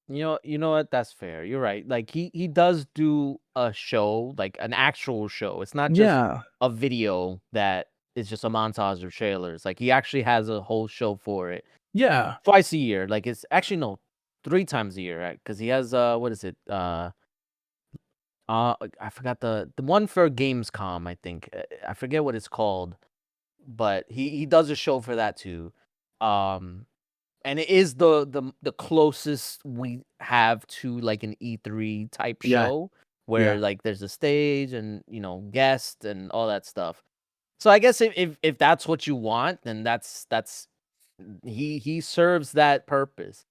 You know what? That's fair. You're right. Like he does do a show, like an actual show. It's not just Yeah, a video that is just a montage of trailers. Like he actually has a whole show for it. yeah, Twice a year. Like it's actually no, 3 times a year, right? Because he has what is it? I forgot the one for Gamescom, I think. I forget what it's called, but he does a show for that too. Um and it is the closest we have to like an E3 type yeah, show where yeah. like there's a stage and guests and all that stuff. So I guess if that's what you want, then that's he serves that purpose.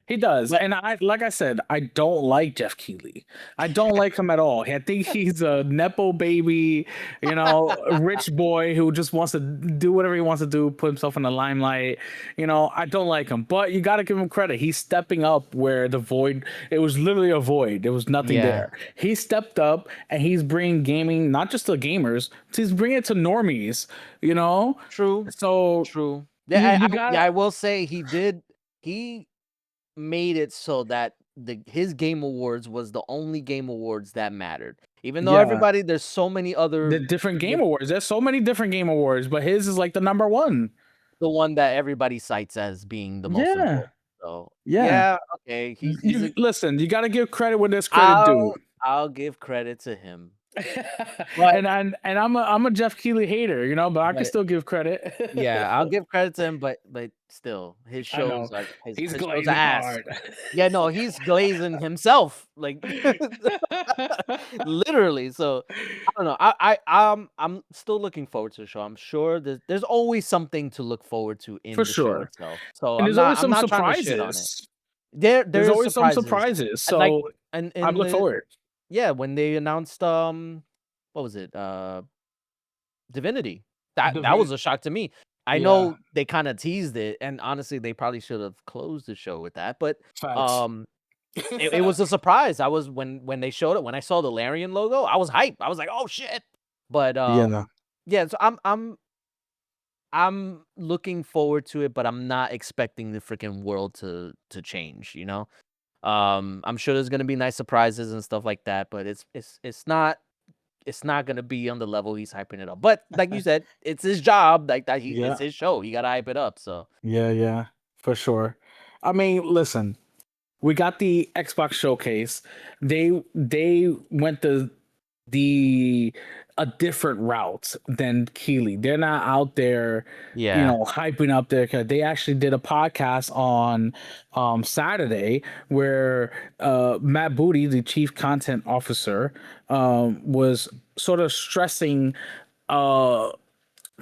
He does. But And like I said, I don't like Jeff Keighley. I don't like him at all. I think he's a Nepo baby, a rich boy who just wants to do whatever he wants to do, put himself in the limelight. I don't like him. But you got to give him credit. He's stepping up where it was literally a void. There was nothing yeah, there. He stepped up and he's bringing gaming, not just to gamers, he's bringing it to normies, you know? true, So true. you Yeah, got I will say he made it so that his game awards was the only game awards that mattered. Even though yeah. there's so many The other different game awards. There's so many different game awards, but his is like the number one. the one that everybody cites as being the most Yeah, important. So yeah. yeah, okay. He's You a listen. You got to give credit when there's credit due. I'll give credit to him. But and I'm a Jeff Keighley hater, you know, but I can but still give credit. yeah, I'll give credit to him, but still, his I know shows are he's his shows are glazing ass. hard. Yeah, no, he's glazing himself, like literally. So I don't know. I'm still looking forward to the show. I'm sure there's always something to look forward to For in the show sure. itself. So And there's always I'm some not trying to shit on it. surprises. There There's is always some surprises. surprises. And like So and I in look the forward. yeah, when they announced what was it? Divinity. That was a shock to me. I Yeah, know they kind of teased it, and honestly, they probably should have closed the show with that. But facts. um, it was a surprise. I was when they showed it, when I saw the Larian logo, I was hyped. I was like, oh shit. But Yeah. yeah. So I'm looking forward to it, but I'm not expecting the freaking world to change. You know. I'm sure there's gonna be nice surprises and stuff like that, but it's not gonna be on the level he's hyping it up. But like you said, it's his job, like that. It's Yeah. his show. He gotta hype it up. So Yeah. Yeah. For sure. I mean, listen. We got the Xbox showcase. They went the a different route than Keeley. They're not out there, yeah, hyping up their. They actually did a podcast on Saturday where Matt Booty, the chief content officer, was sort of stressing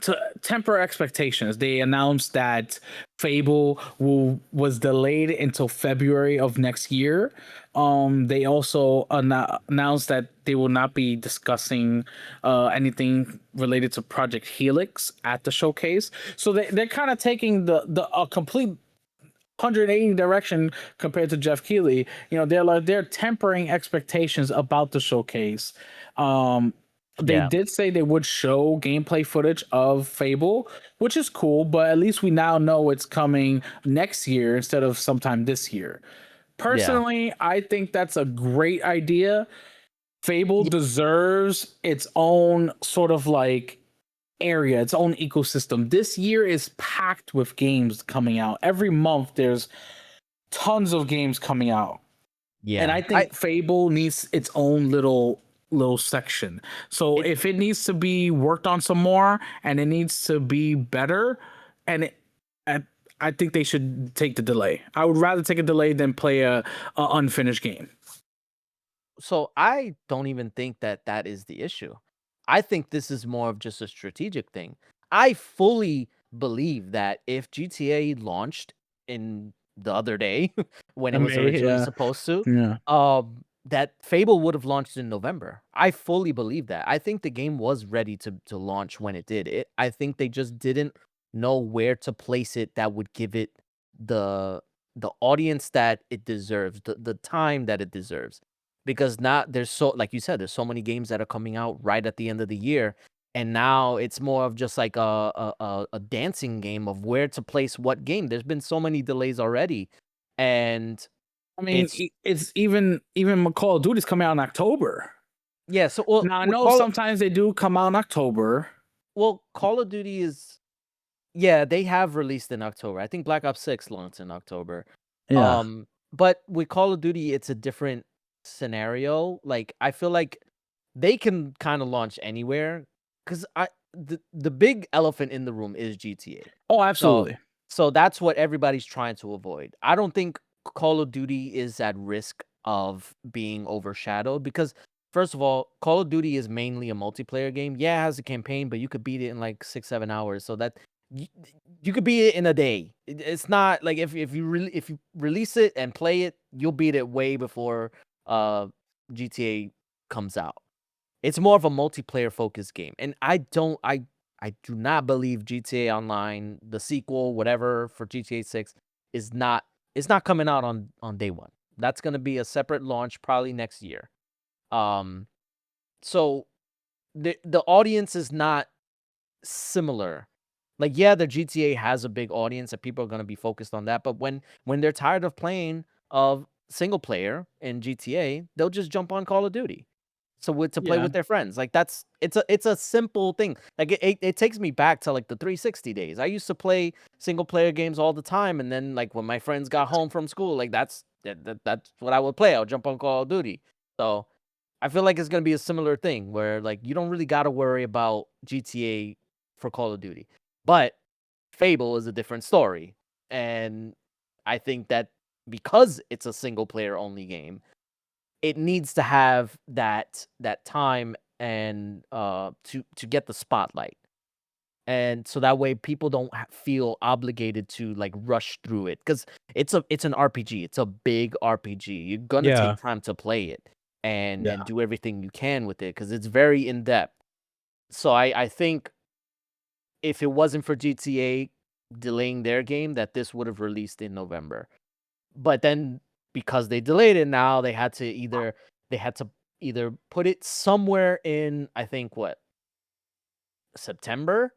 to temper expectations. They announced that Fable was delayed until February of next year. They also announced that they will not be discussing anything related to Project Helix at the showcase. So they're kind of taking the a complete 180 direction compared to Jeff Keighley. They're tempering expectations about the showcase. They yeah, did say they would show gameplay footage of Fable, which is cool, but at least we now know it's coming next year instead of sometime this year. yeah, Personally, I think that's a great idea. Fable yeah, deserves its own sort of like area, its own ecosystem. This year is packed with games coming out. Every month there's tons of games coming out. And yeah. I think Fable needs its own little section. So It if it needs to be worked on some more and it needs to be better, and I, I think they should take the delay. I would rather take a delay than play a unfinished game. so I don't even think that is the issue. I think this is more of just a strategic thing. I fully believe that if GTA launched in the other day when it I was mean, originally yeah, supposed to, yeah. that Fable would have launched in November. I fully believe that. I think the game was ready to launch when it did. I think they just didn't know where to place it that would give it the the audience that it deserves, the time that it deserves. Because now there's so, like you said, there's so many games that are coming out right at the end of the year, and now it's more of just like a dancing game of where to place what game. There's been so many delays already, and I mean, it's it's even Call of Duty's coming out in October. yeah. So Now I know sometimes they do come out in October. Call of Duty is, yeah, they have released in October. I think Black Ops 6 launched in October. Yeah. But with Call of Duty, it's a different scenario. Like I feel like they can kind of launch anywhere because the big elephant in the room is GTA. Oh, So absolutely. so that's what everybody's trying to avoid. I don't think Call of Duty is at risk of being overshadowed because first of all, Call of Duty is mainly a multiplayer game. Yeah, it has a campaign, but you could beat it in like 6, 7 hours. So that you, you could beat it in a day. It's not like if you release it and play it, you'll beat it way before GTA comes out. It's more of a multiplayer focused game. And I do not believe GTA Online, the sequel, whatever for GTA 6 is not it's not coming out on day 1. That's going to be a separate launch probably next year. Um so the audience is not similar. Like yeah, the GTA has a big audience and people are going to be focused on that, but when they're tired of playing of single player in GTA, they'll just jump on Call of Duty. So to play Yeah. with their friends. Like it's a simple thing. Like it takes me back to like the 360 days. I used to play single player games all the time, and then like when my friends got home from school, like that's what I would play. I'll jump on Call of Duty. So I feel like it's gonna be a similar thing where like you don't really gotta worry about GTA for Call of Duty. But Fable is a different story. And I think that because it's a single player only game, it needs to have that time and to get the spotlight. And so that way people don't feel obligated to like rush through it because it's an RPG. It's a big RPG. You're gonna Yeah. take time to play it and Yeah. do everything you can with it because it's very in depth. So I think if it wasn't for GTA delaying their game, that this would have released in November. But then because they delayed it now, they had to either put it somewhere in I think what September,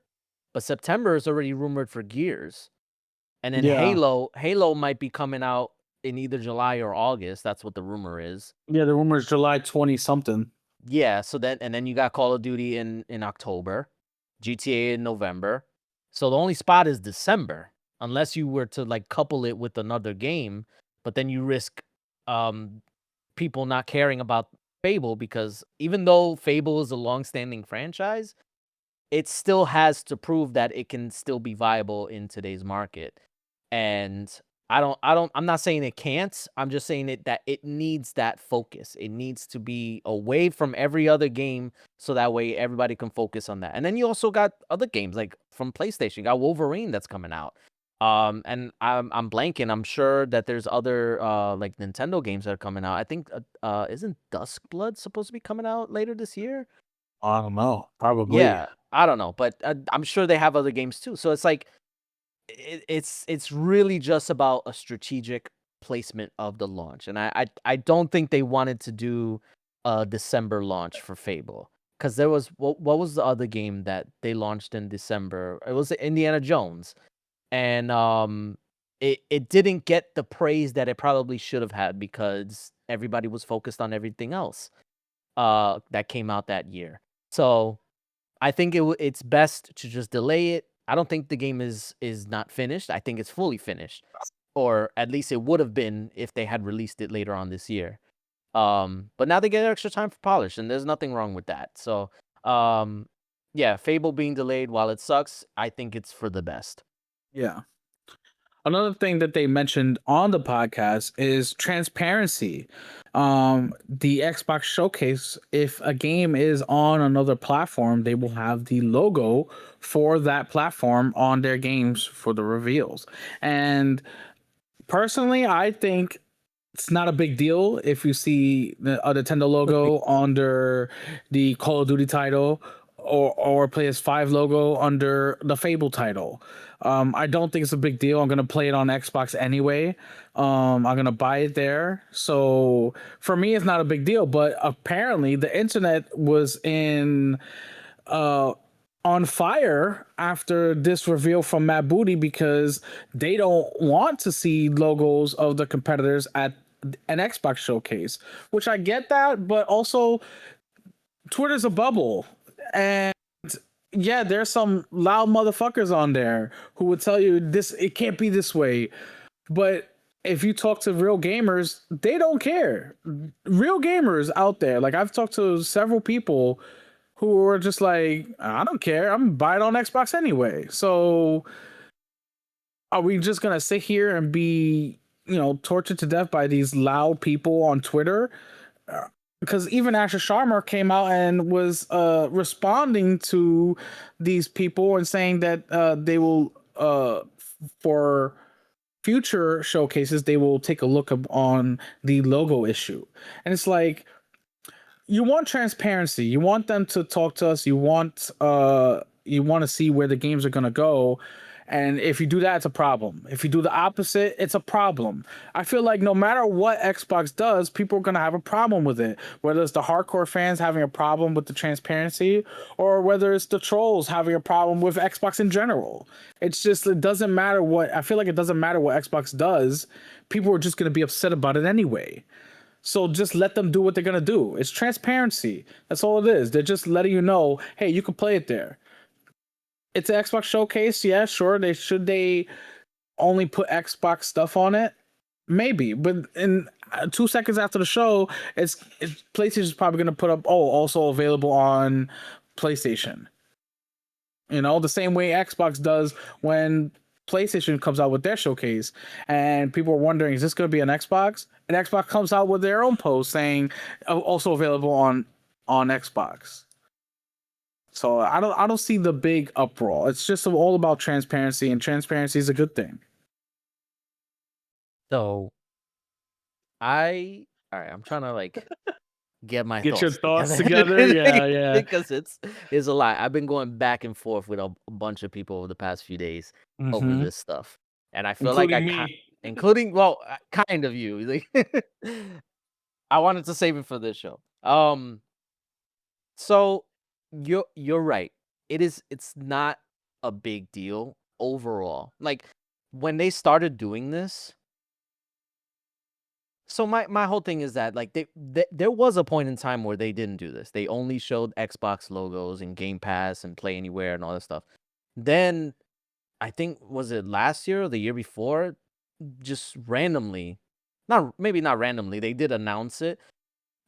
but September is already rumored for Gears. And then Yeah. Halo might be coming out in either July or August. That's what the rumor is. Yeah, the rumor is July 20 something. Yeah, so then you got Call of Duty in October, GTA in November. So the only spot is December, unless you were to like couple it with another game, but then you risk um people not caring about Fable because even though Fable is a long-standing franchise, it still has to prove that it can still be viable in today's market. And I'm not saying it can't. I'm just saying that it needs that focus. It needs to be away from every other game so that way everybody can focus on that. And then you also got other games like from PlayStation. You got Wolverine that's coming out. And I'm blanking. I'm sure that there's other like Nintendo games that are coming out. I think isn't Duskblood supposed to be coming out later this year? I don't know. Probably. Yeah, I don't know, but I'm sure they have other games too. So it's like it's really just about a strategic placement of the launch, and I don't think they wanted to do a December launch for Fable because there was what was the other game that they launched in December? It was Indiana Jones, and it didn't get the praise that it probably should have had because everybody was focused on everything else that came out that year. So I think it's best to just delay it. I don't think the game is not finished. I think it's fully finished, or at least it would have been if they had released it later on this year. But now they get extra time for polish, and there's nothing wrong with that. So, um, yeah, Fable being delayed while it sucks, I think it's for the best. Yeah. Another thing that they mentioned on the podcast is transparency. The Xbox showcase, if a game is on another platform, they will have the logo for that platform on their games for the reveals. And personally, I think it's not a big deal if you see a Nintendo logo under the Call of Duty title or PS5 logo under the Fable title. I don't think it's a big deal. I'm gonna play it on Xbox anyway. I'm gonna buy it there. So for me, it's not a big deal. But apparently, the internet was uh, on fire after this reveal from Matt Booty because they don't want to see logos of the competitors at an Xbox showcase, which I get that, but also Twitter's a bubble. And yeah, there's some loud motherfuckers on there who would tell you this it can't be this way. But if you talk to real gamers, they don't care. Real gamers out there, like I've talked to several people who were just like, I don't care. I'm buying it on Xbox anyway. So are we just gonna sit here and be, tortured to death by these loud people on Twitter? Because even Asher Sharma came out and was responding to these people and saying that they will for future showcases they will take a look on the logo issue. And it's like, you want transparency. You want them to talk to us. You want to see where the games are going to go. And if you do that, it's a problem. If you do the opposite, it's a problem. I feel like no matter what Xbox does, people are going to have a problem with it. Whether it's the hardcore fans having a problem with the transparency or whether it's the trolls having a problem with Xbox in general. It doesn't matter what, I feel like it doesn't matter what Xbox does. People are just going to be upset about it anyway. So just let them do what they're gonna do. It's transparency. That's all it is. They're just letting you know, hey, you can play it there. It's an Xbox showcase. Yeah, sure. They only put Xbox stuff on it? Maybe, but 2 seconds after the show, it's PlayStation's probably gonna put up, oh, also available on PlayStation. The same way Xbox does when PlayStation comes out with their showcase, and people are wondering, is this going to be an Xbox? And Xbox comes out with their own post saying, also available on Xbox. So I don't see the big uproar. It's just all about transparency, and transparency is a good thing. So all right, I'm trying to like get my Get your thoughts thoughts together together. Yeah, yeah. because it's a lot. I've been going back and forth with a bunch of people over the past few days over Mm-hmm. this stuff, and I feel like Including me. including kind of you. Like, I wanted to save it for this show. So you're right. It's not a big deal overall. Like when they started doing this. So my whole thing is that like there was a point in time where they didn't do this. They only showed Xbox logos and Game Pass and Play Anywhere and all that stuff. Then I think was it last year or the year before, just randomly, not randomly, they did announce it.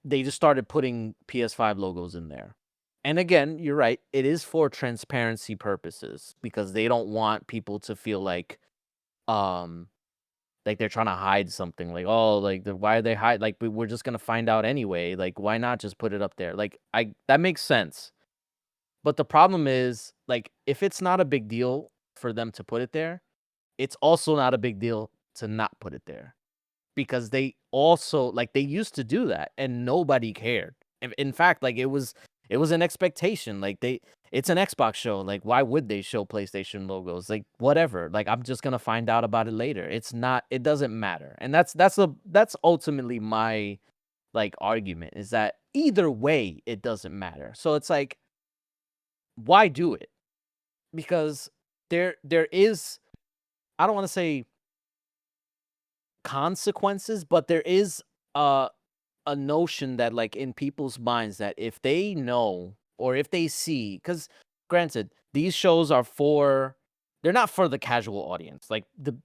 They just started putting PS5 logos in there. And again, you're right, it is for transparency purposes because they don't want people to feel um like they're trying to hide something, like, oh, like why are they hide? Like we're just gonna find out anyway. Like why not just put it up there? Like that makes sense. But the problem is, like, if it's not a big deal for them to put it there, it's also not a big deal to not put it there because they also like they used to do that and nobody cared. In fact, like it was an expectation. Like it's an Xbox show. Like why would they show PlayStation logos? Like whatever. Like I'm just gonna find out about it later. It doesn't matter. And that's ultimately my like argument is that either way it doesn't matter. So it's like why do it? Because there is, I don't want to say consequences, but there is uh a notion that like in people's minds that if they know or if they see, because granted these shows are they're not for the casual audience. Like the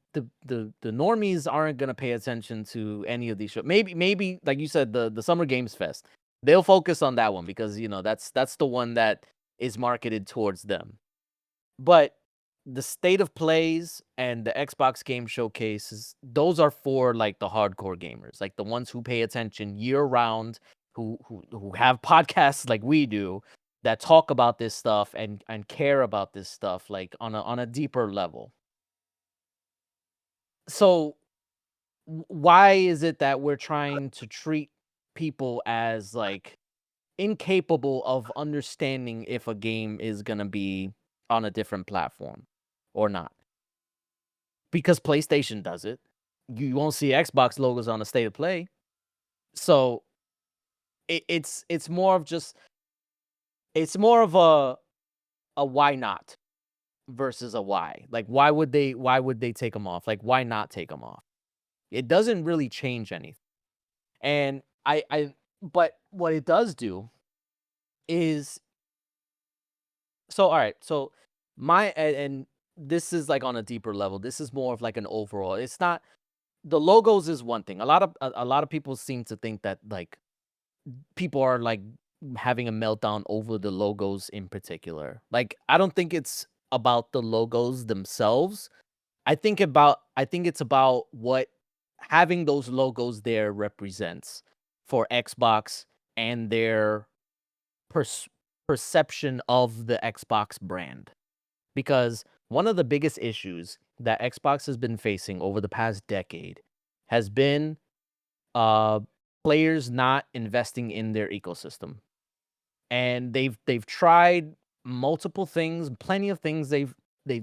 normies aren't gonna pay attention to any of these shows. Maybe like you said, the Summer Games Fest, they'll focus on that one because that's the one that is marketed towards them. But the state of plays and the Xbox Game Showcases, those are for like the hardcore gamers, like the ones who pay attention year round, who have podcasts like we do that talk about this stuff and care about this stuff like on a deeper level. So why is it that we're trying to treat people as like incapable of understanding if a game is going to be on a different platform or not? Because PlayStation does it. You won't see Xbox logos on the state of play. So it's more of just it's more of a why not versus a why. Like why would they take them off? Like why not take them off? It doesn't really change anything. And I but what it does do is, so all right, so and this is like on a deeper level. This is more of like an overall. It's not, the logos is one thing. A lot of people seem to think that like people are like having a meltdown over the logos in particular. Like I don't think it's about the logos themselves. I think it's about what having those logos there represents for Xbox and their pers- perception of the Xbox brand. Because one of the biggest issues that Xbox has been facing over the past decade has been uh players not investing in their ecosystem. And they've tried multiple things, plenty of things. They've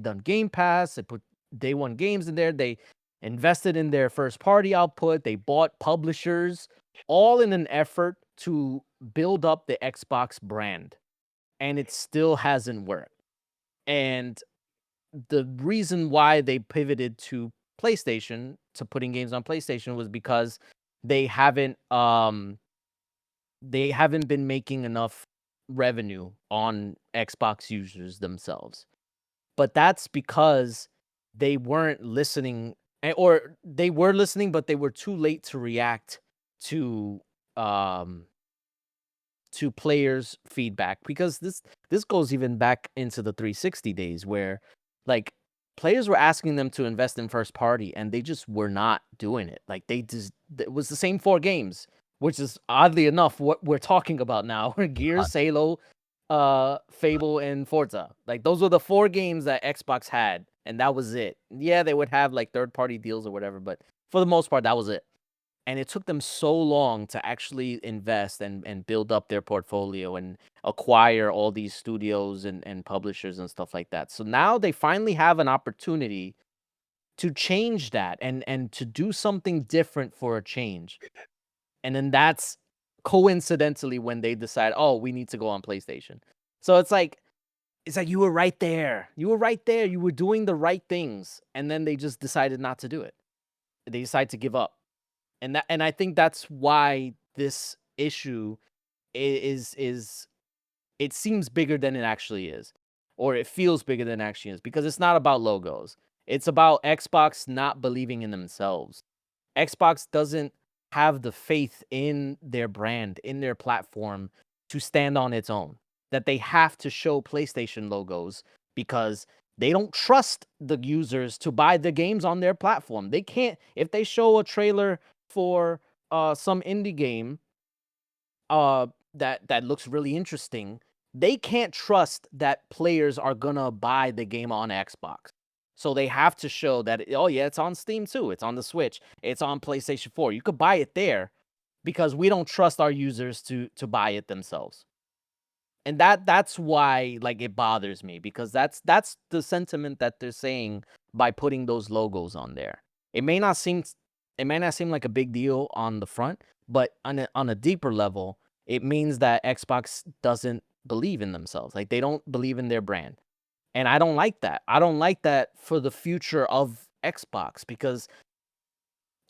done Game Pass, they put day one games in there, they invested in their first party output, they bought publishers, all in an effort to build up the Xbox brand. And it still hasn't worked. And the reason why they pivoted to PlayStation, to putting games on PlayStation, was because they haven't they haven't been making enough revenue on Xbox users themselves. But that's because they weren't listening, or they were listening but they were too late to react to um players' feedback, because this goes even back into the 360 days where like players were asking them to invest in first party and they just were not doing it. Like it was the same 4 games, which is oddly enough what we're talking about now. Gears, Halo, Fable, and Forza. Like those were the 4 games that Xbox had, and that was it. Yeah, they would have like third party deals or whatever, but for the most part, that was it. And it took them so long to actually invest and build up their portfolio and acquire all these studios and publishers and stuff like that. So now they finally have an opportunity to change that and to do something different for a change. And then that's coincidentally when they decide, oh, we need to go on PlayStation. So it's like you were right there. You were right there. You were doing the right things. And then they just decided not to do it. They decided to give up. And I think that's why this issue is it seems bigger than it actually is, or it feels bigger than it actually is, because it's not about logos. It's about Xbox not believing in themselves. Xbox doesn't have the faith in their brand, in their platform to stand on its own. That they have to show PlayStation logos because they don't trust the users to buy the games on their platform. They can't, if they show a trailer for some indie game uh that looks really interesting, they can't trust that players are gonna buy the game on Xbox. So they have to show that, oh yeah, it's on Steam too, it's on the Switch, it's on PlayStation 4. You could buy it there because we don't trust our users to buy it themselves. And that's why like it bothers me, because that's the sentiment that they're saying by putting those logos on there. It may not seem it may not seem like a big deal on the front, but on a deeper level, it means that Xbox doesn't believe in themselves. Like they don't believe in their brand. And I don't like that. I don't like that for the future of Xbox, because,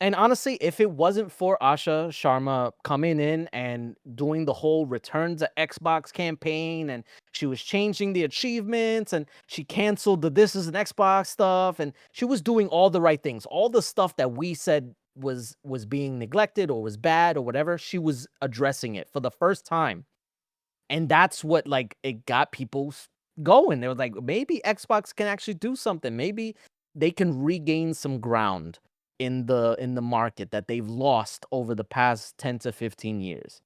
and honestly, if it wasn't for Asha Sharma coming in and doing the whole Return to Xbox campaign, and she was changing the achievements, and she canceled the This is an Xbox stuff, and she was doing all the right things, all the stuff that we said was being neglected or was bad or whatever, she was addressing it for the first time. And that's what, like, it got people going. They were like, maybe Xbox can actually do something. Maybe they can regain some ground in the market that they've lost over the past 10 to 15 years.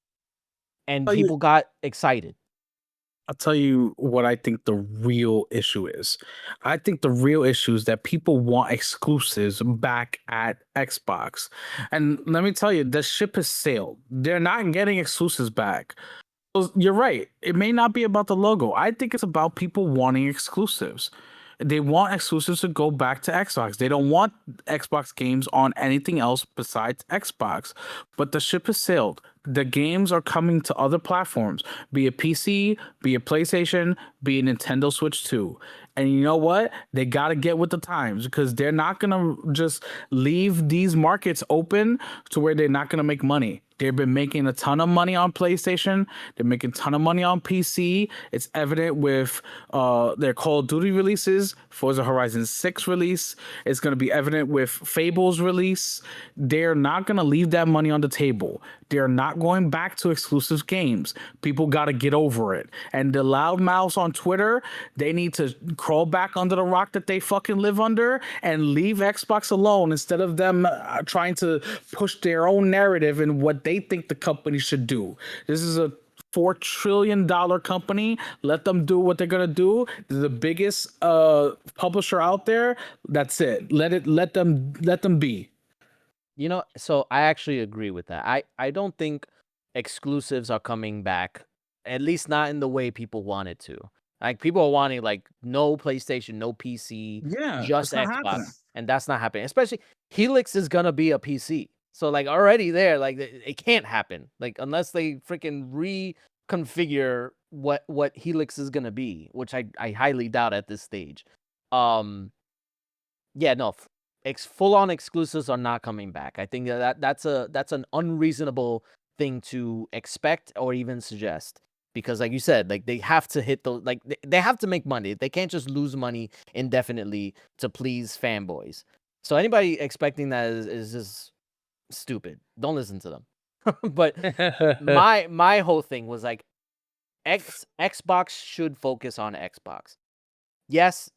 And Tell you, people got excited. I'll tell you what I think the real issue is. I think the real issue is that people want exclusives back at Xbox. And let me tell you, the ship has sailed. They're not getting exclusives back. Well, you're right. It may not be about the logo. I think it's about people wanting exclusives. They want exclusives to go back to Xbox. They don't want Xbox games on anything else besides Xbox. But the ship has sailed. The games are coming to other platforms, be it PC, be it PlayStation, be it Nintendo Switch 2. And you know what? They got to get with the times, because they're not going to just leave these markets open to where they're not going to make money. They've been making a ton of money on PlayStation. They're making a ton of money on PC. It's evident with their Call of Duty releases, Forza Horizon 6 release. It's going to be evident with Fable's release. They're not going to leave that money on the table. They're not going back to exclusive games. People got to get over it. And the loudmouths on Twitter, they need to crawl back under the rock that they fucking live under and leave Xbox alone, instead of them trying to push their own narrative and what they think the company should do. This is a $4 trillion company. Let them do what they're gonna do. They're the biggest publisher out there. That's it. Let them be. You know, so I actually agree with that. I don't think exclusives are coming back, at least not in the way people wanted to. Like people are wanting like no PlayStation, no PC, Yeah, just it's not happening. Xbox, and that's not happening. Especially Helix is gonna be a PC, so like already there, like it can't happen. Like unless they freaking reconfigure what Helix is gonna be, which I highly doubt at this stage. Um, yeah, no, full on exclusives are not coming back. I think that's an unreasonable thing to expect or even suggest, because like you said, like they have to hit the like they have to make money. They can't just lose money indefinitely to please fanboys. So anybody expecting that is just stupid. Don't listen to them. But my whole thing was like Xbox should focus on Xbox. Yes,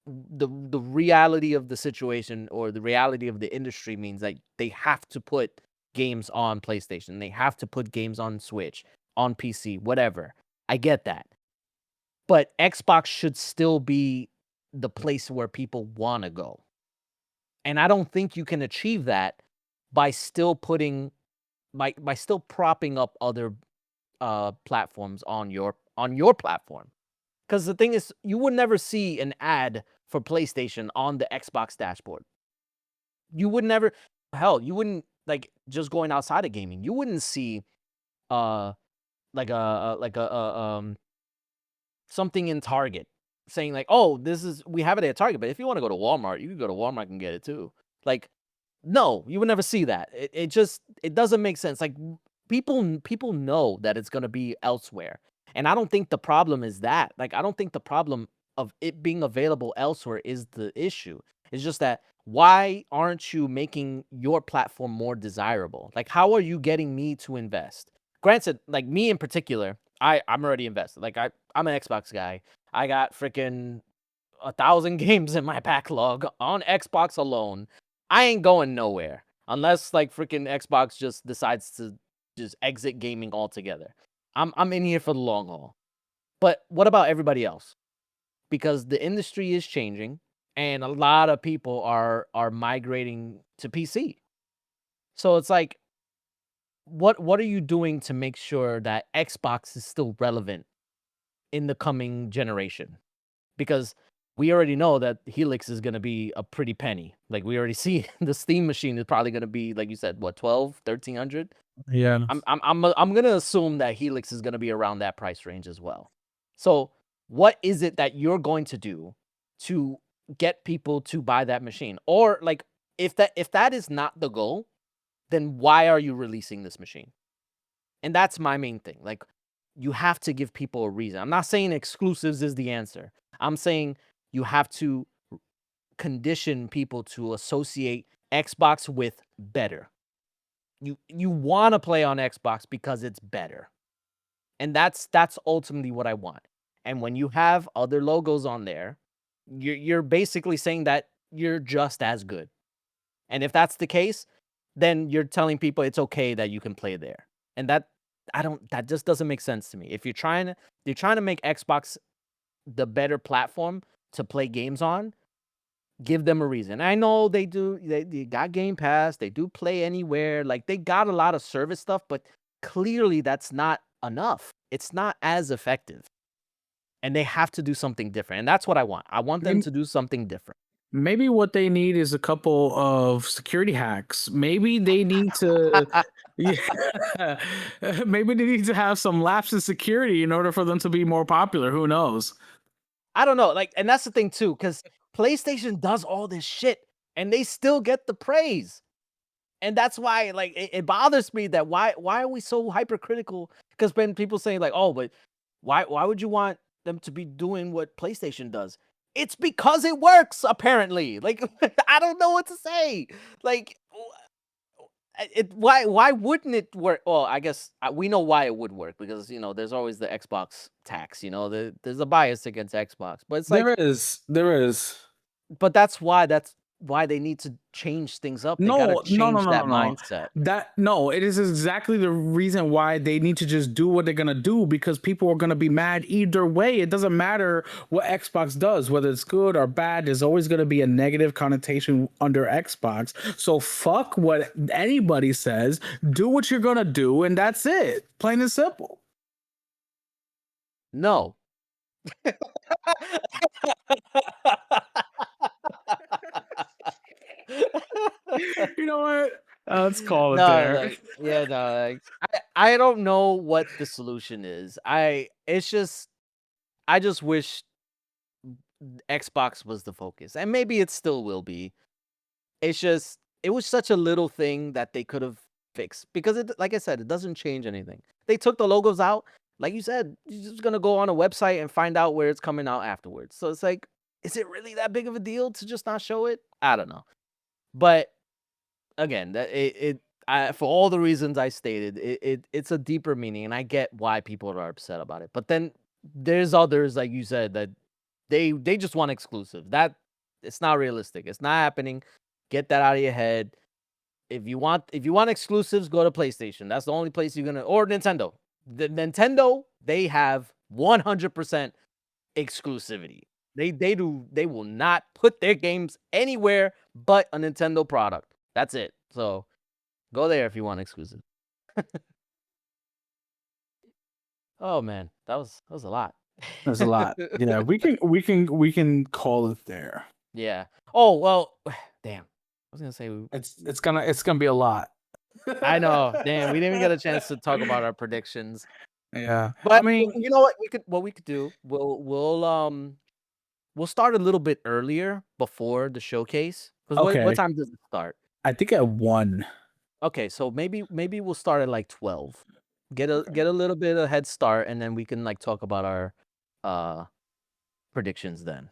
the reality of the situation or the reality of the industry means like they have to put games on PlayStation. They have to put games on Switch, on PC, whatever. I get that. But Xbox should still be the place where people want to go. And I don't think you can achieve that by still putting by still propping up other platforms on your platform. Because the thing is, you would never see an ad for PlayStation on the Xbox dashboard. You would never, hell, you wouldn't like just going outside of gaming. You wouldn't see uh like a something in Target saying like, oh, we have it at Target, but if you want to go to Walmart, you can go to Walmart and get it too. Like, no, you would never see that. It doesn't make sense. Like people know that it's gonna be elsewhere. And I don't think the problem is that. Like, I don't think the problem of it being available elsewhere is the issue. It's just that why aren't you making your platform more desirable? Like, how are you getting me to invest? Granted, like me in particular, I'm already invested. Like I'm an Xbox guy. I got freaking 1,000 games in my backlog on Xbox alone. I ain't going nowhere unless like freaking Xbox just decides to just exit gaming altogether. I'm in here for the long haul. But what about everybody else? Because the industry is changing and a lot of people are migrating to PC. So it's like what are you doing to make sure that Xbox is still relevant in the coming generation? Because we already know that Helix is going to be a pretty penny. Like we already see the Steam machine is probably going to be like you said, what, 12, 1300? Yeah. I'm going to assume that Helix is going to be around that price range as well. So, what is it that you're going to do to get people to buy that machine? Or like if that is not the goal, then why are you releasing this machine? And that's my main thing. Like, you have to give people a reason. I'm not saying exclusives is the answer. I'm saying you have to condition people to associate Xbox with better. You want to play on Xbox because it's better. And that's ultimately what I want. And when you have other logos on there, you're basically saying that you're just as good. And if that's the case, then you're telling people it's okay that you can play there. And that just doesn't make sense to me. If you're trying to make Xbox the better platform to play games on, give them a reason. I know they got Game Pass, they do play anywhere, like they got a lot of service stuff, but clearly that's not enough. It's not as effective. And they have to do something different. And that's what I want. I want them to do something different. Maybe what they need is a couple of security hacks. Maybe they need to, yeah, maybe they need to have some lapse in security in order for them to be more popular. Who knows? I don't know. Like, and that's the thing too, because PlayStation does all this shit and they still get the praise. And that's why, like, it bothers me that why are we so hypercritical? Because when people say like, oh, but why would you want them to be doing what PlayStation does? It's because it works, apparently. Like, I don't know what to say. Like, why wouldn't it work? Well, I guess we know why it would work because there's always the Xbox tax. There's a bias against Xbox, but it's like, There is. but that's why they need to change things up. They gotta No, no, no, change no, no, that no. mindset. No, it is exactly the reason why they need to just do what they're gonna do because people are gonna be mad either way. It doesn't matter what Xbox does, whether it's good or bad. There's always gonna be a negative connotation under Xbox. So fuck what anybody says. Do what you're gonna do, and that's it. Plain and simple. No. You know what? Let's call it No, there. like, yeah, no, like, I don't know what the solution is. I just wish Xbox was the focus, and maybe it still will be. It's just it was such a little thing that they could have fixed because like I said, it doesn't change anything. They took the logos out, like you said, you're just gonna go on a website and find out where it's coming out afterwards. So it's like, is it really that big of a deal to just not show it? I don't know, but again, for all the reasons I stated, it's a deeper meaning, and I get why people are upset about it. But then there's others, like you said, that they just want exclusive. That it's not realistic. It's not happening. Get that out of your head. If you want exclusives, go to PlayStation. That's the only place you're gonna, or Nintendo. The Nintendo, they have 100% exclusivity. They will not put their games anywhere but a Nintendo product. That's it. So go there if you want exclusive. Oh man, that was a lot. There's a lot. Yeah, we can call it there. Yeah. Oh well, damn. I was gonna say It's gonna be a lot. I know. Damn, we didn't even get a chance to talk about our predictions. Yeah, But I mean, you know what we could do? We'll start a little bit earlier before the showcase. Because what Okay. time does it start? I think at 1. Okay, so maybe we'll start at like 12. Get a little bit of head start, and then we can like talk about our predictions then.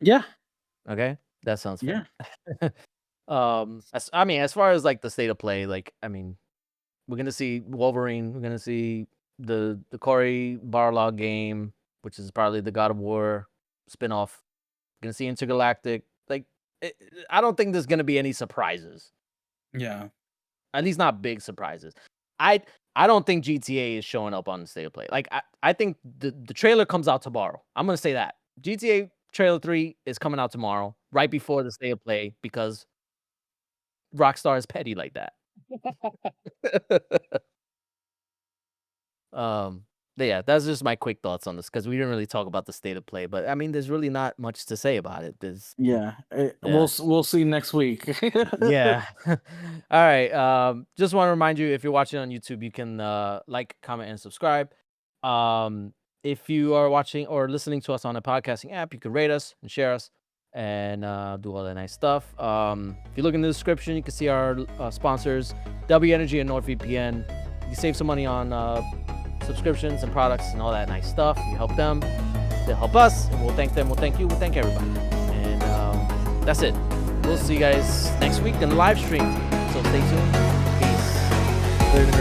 Yeah, Okay, that sounds yeah, fair. As far as like the state of play, like we're gonna see Wolverine. We're gonna see the Cory Barlog game, which is probably the God of War spinoff. We're gonna see Intergalactic. Like, I don't think there's gonna be any surprises. yeah. At least not big surprises. I don't think GTA is showing up on the state of play. Like, I think the trailer comes out tomorrow. I'm gonna say that GTA trailer 3 is coming out tomorrow, right before the state of play, because Rockstar is petty like that. But yeah, that's just my quick thoughts on this, because we didn't really talk about the state of play. But there's really not much to say about it. Yeah. We'll see next week. Yeah. All right. Just want to remind you, if you're watching on YouTube, you can like, comment, and subscribe. If you are watching or listening to us on a podcasting app, you can rate us and share us and do all that nice stuff. If you look in the description, you can see our sponsors, W Energy and NordVPN. You can save some money on subscriptions and products and all that nice stuff. You help them, they'll help us, and we'll thank them, we'll thank you, we'll thank everybody. And that's it. We'll see you guys next week in the live stream. So stay tuned. Peace. Later.